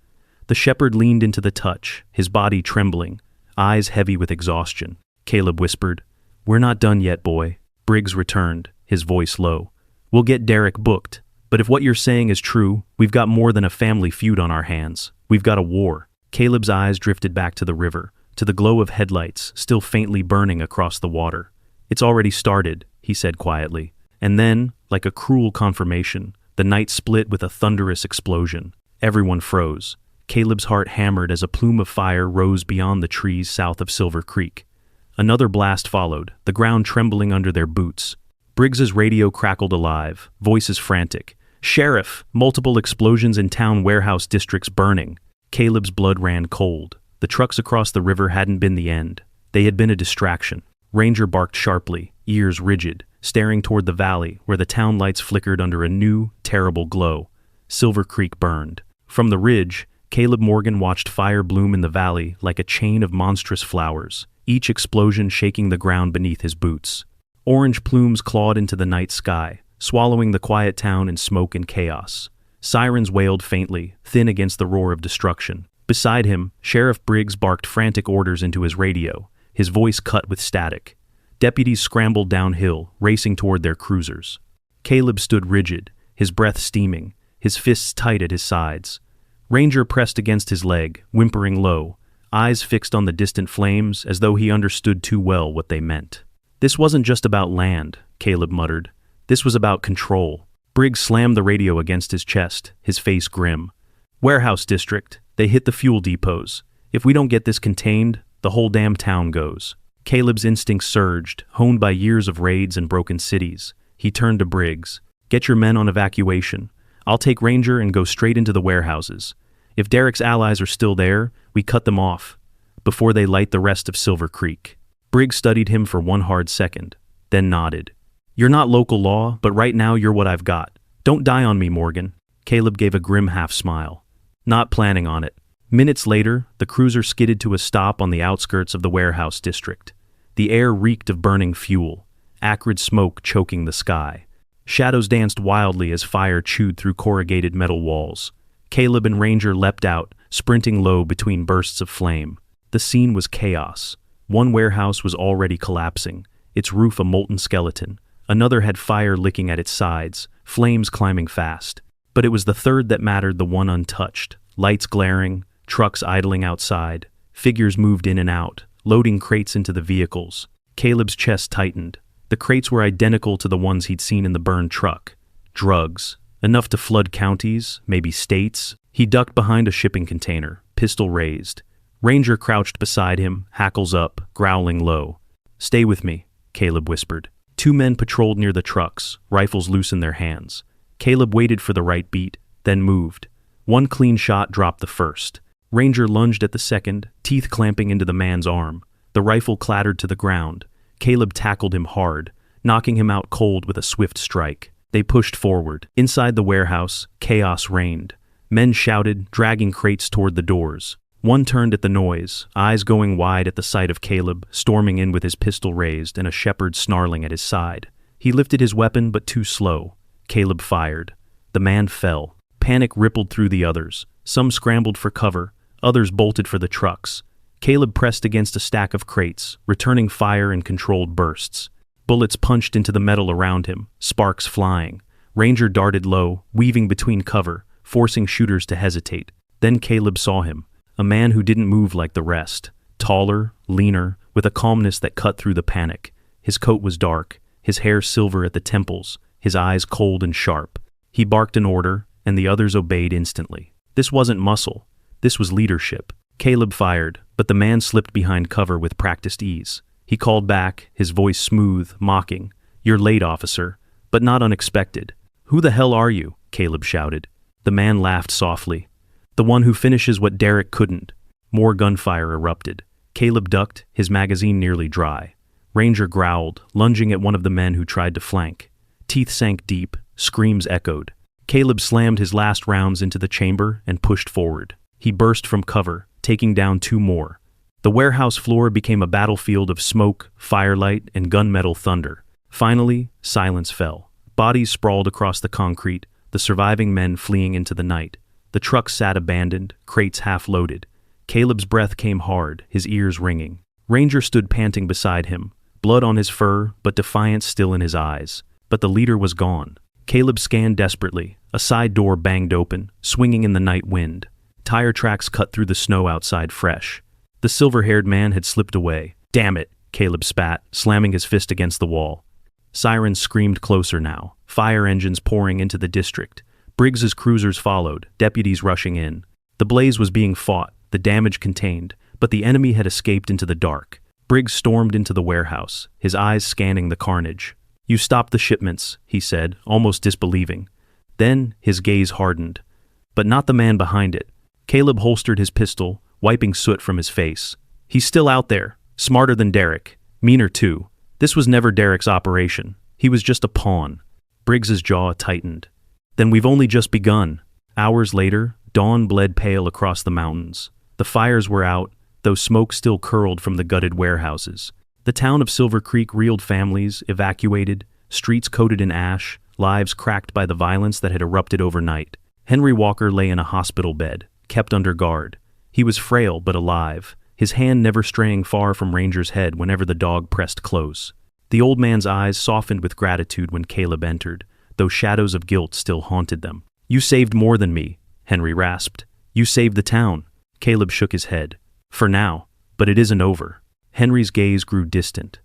The shepherd leaned into the touch, his body trembling, eyes heavy with exhaustion. Caleb whispered, "We're not done yet, boy." Briggs returned, his voice low. "We'll get Derek booked, but if what you're saying is true, we've got more than a family feud on our hands. We've got a war." Caleb's eyes drifted back to the river, to the glow of headlights still faintly burning across the water. "It's already started," he said quietly. And then, like a cruel confirmation, the night split with a thunderous explosion. Everyone froze. Caleb's heart hammered as a plume of fire rose beyond the trees south of Silver Creek. Another blast followed, the ground trembling under their boots. Briggs's radio crackled alive, voices frantic. "Sheriff! Multiple explosions in town warehouse districts burning." Caleb's blood ran cold. The trucks across the river hadn't been the end. They had been a distraction. Ranger barked sharply, ears rigid, staring toward the valley where the town lights flickered under a new, terrible glow. Silver Creek burned. From the ridge, Caleb Morgan watched fire bloom in the valley like a chain of monstrous flowers, each explosion shaking the ground beneath his boots. Orange plumes clawed into the night sky, swallowing the quiet town in smoke and chaos. Sirens wailed faintly, thin against the roar of destruction. Beside him, Sheriff Briggs barked frantic orders into his radio, his voice cut with static. Deputies scrambled downhill, racing toward their cruisers. Caleb stood rigid, his breath steaming, his fists tight at his sides. Ranger pressed against his leg, whimpering low, eyes fixed on the distant flames as though he understood too well what they meant. "This wasn't just about land," Caleb muttered. "This was about control." Briggs slammed the radio against his chest, his face grim. "Warehouse district. They hit the fuel depots. If we don't get this contained, the whole damn town goes." Caleb's instincts surged, honed by years of raids and broken cities. He turned to Briggs. "Get your men on evacuation. I'll take Ranger and go straight into the warehouses. If Derek's allies are still there, we cut them off before they light the rest of Silver Creek." Briggs studied him for one hard second, then nodded. "You're not local law, but right now you're what I've got. Don't die on me, Morgan." Caleb gave a grim half-smile. "Not planning on it." Minutes later, the cruiser skidded to a stop on the outskirts of the warehouse district. The air reeked of burning fuel, acrid smoke choking the sky. Shadows danced wildly as fire chewed through corrugated metal walls. Caleb and Ranger leapt out, sprinting low between bursts of flame. The scene was chaos. One warehouse was already collapsing, its roof a molten skeleton. Another had fire licking at its sides, flames climbing fast. But it was the third that mattered, the one untouched. Lights glaring, trucks idling outside, figures moved in and out, loading crates into the vehicles. Caleb's chest tightened. The crates were identical to the ones he'd seen in the burned truck. Drugs. Enough to flood counties, maybe states. He ducked behind a shipping container, pistol raised. Ranger crouched beside him, hackles up, growling low. "Stay with me," Caleb whispered. Two men patrolled near the trucks, rifles loose in their hands. Caleb waited for the right beat, then moved. One clean shot dropped the first. Ranger lunged at the second, teeth clamping into the man's arm. The rifle clattered to the ground. Caleb tackled him hard, knocking him out cold with a swift strike. They pushed forward. Inside the warehouse, chaos reigned. Men shouted, dragging crates toward the doors. One turned at the noise, eyes going wide at the sight of Caleb, storming in with his pistol raised and a shepherd snarling at his side. He lifted his weapon, but too slow. Caleb fired. The man fell. Panic rippled through the others. Some scrambled for cover, others bolted for the trucks. Caleb pressed against a stack of crates, returning fire in controlled bursts. Bullets punched into the metal around him, sparks flying. Ranger darted low, weaving between cover, forcing shooters to hesitate. Then Caleb saw him, a man who didn't move like the rest. Taller, leaner, with a calmness that cut through the panic. His coat was dark, his hair silver at the temples, his eyes cold and sharp. He barked an order, and the others obeyed instantly. This wasn't muscle. This was leadership. Caleb fired, but the man slipped behind cover with practiced ease. He called back, his voice smooth, mocking. "You're late, officer," but not unexpected. "Who the hell are you?" Caleb shouted. The man laughed softly. "The one who finishes what Derek couldn't." More gunfire erupted. Caleb ducked, his magazine nearly dry. Ranger growled, lunging at one of the men who tried to flank. Teeth sank deep, screams echoed. Caleb slammed his last rounds into the chamber and pushed forward. He burst from cover, taking down two more. The warehouse floor became a battlefield of smoke, firelight, and gunmetal thunder. Finally, silence fell. Bodies sprawled across the concrete, the surviving men fleeing into the night. The truck sat abandoned, crates half-loaded. Caleb's breath came hard, his ears ringing. Ranger stood panting beside him, blood on his fur, but defiance still in his eyes. But the leader was gone. Caleb scanned desperately. A side door banged open, swinging in the night wind. Tire tracks cut through the snow outside fresh. The silver-haired man had slipped away. "Damn it," Caleb spat, slamming his fist against the wall. Sirens screamed closer now, fire engines pouring into the district. Briggs's cruisers followed, deputies rushing in. The blaze was being fought, the damage contained, but the enemy had escaped into the dark. Briggs stormed into the warehouse, his eyes scanning the carnage. "You stopped the shipments," he said, almost disbelieving. Then his gaze hardened. But not the man behind it. Caleb holstered his pistol, wiping soot from his face. "He's still out there, smarter than Derek, meaner too. This was never Derek's operation. He was just a pawn." Briggs's jaw tightened. "Then we've only just begun." Hours later, dawn bled pale across the mountains. The fires were out, though smoke still curled from the gutted warehouses. The town of Silver Creek reeled, families evacuated, streets coated in ash, lives cracked by the violence that had erupted overnight. Henry Walker lay in a hospital bed, kept under guard. He was frail but alive, his hand never straying far from Ranger's head whenever the dog pressed close. The old man's eyes softened with gratitude when Caleb entered, though shadows of guilt still haunted them. "You saved more than me," Henry rasped. "You saved the town." Caleb shook his head. "For now, but it isn't over." Henry's gaze grew distant.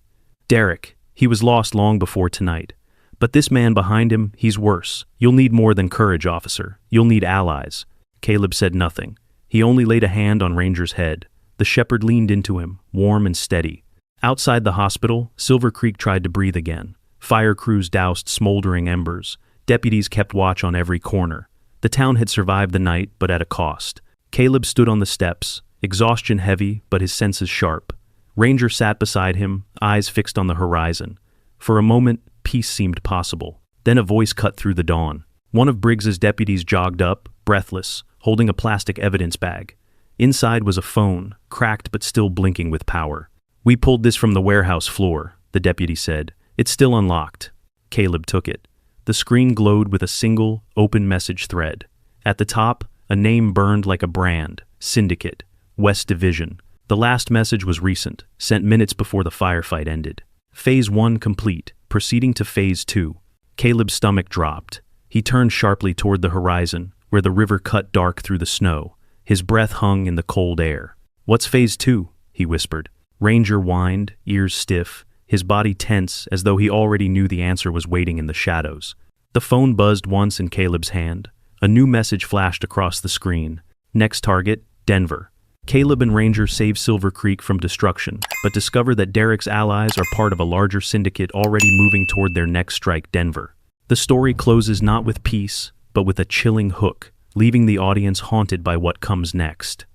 "Derek, he was lost long before tonight. But this man behind him, he's worse. You'll need more than courage, officer. You'll need allies." Caleb said nothing. He only laid a hand on Ranger's head. The shepherd leaned into him, warm and steady. Outside the hospital, Silver Creek tried to breathe again. Fire crews doused smoldering embers. Deputies kept watch on every corner. The town had survived the night, but at a cost. Caleb stood on the steps, exhaustion heavy, but his senses sharp. Ranger sat beside him, eyes fixed on the horizon. For a moment, peace seemed possible. Then a voice cut through the dawn. One of Briggs's deputies jogged up, breathless, holding a plastic evidence bag. Inside was a phone, cracked but still blinking with power. "We pulled this from the warehouse floor," the deputy said. "It's still unlocked." Caleb took it. The screen glowed with a single, open message thread. At the top, a name burned like a brand: Syndicate, West Division. The last message was recent, sent minutes before the firefight ended. Phase 1 complete, proceeding to Phase 2. Caleb's stomach dropped. He turned sharply toward the horizon, where the river cut dark through the snow. His breath hung in the cold air. "What's Phase 2? He whispered. Ranger whined, ears stiff, his body tense as though he already knew the answer was waiting in the shadows. The phone buzzed once in Caleb's hand. A new message flashed across the screen. Next target, Denver. Caleb and Ranger save Silver Creek from destruction, but discover that Derek's allies are part of a larger syndicate already moving toward their next strike, Denver. The story closes not with peace, but with a chilling hook, leaving the audience haunted by what comes next.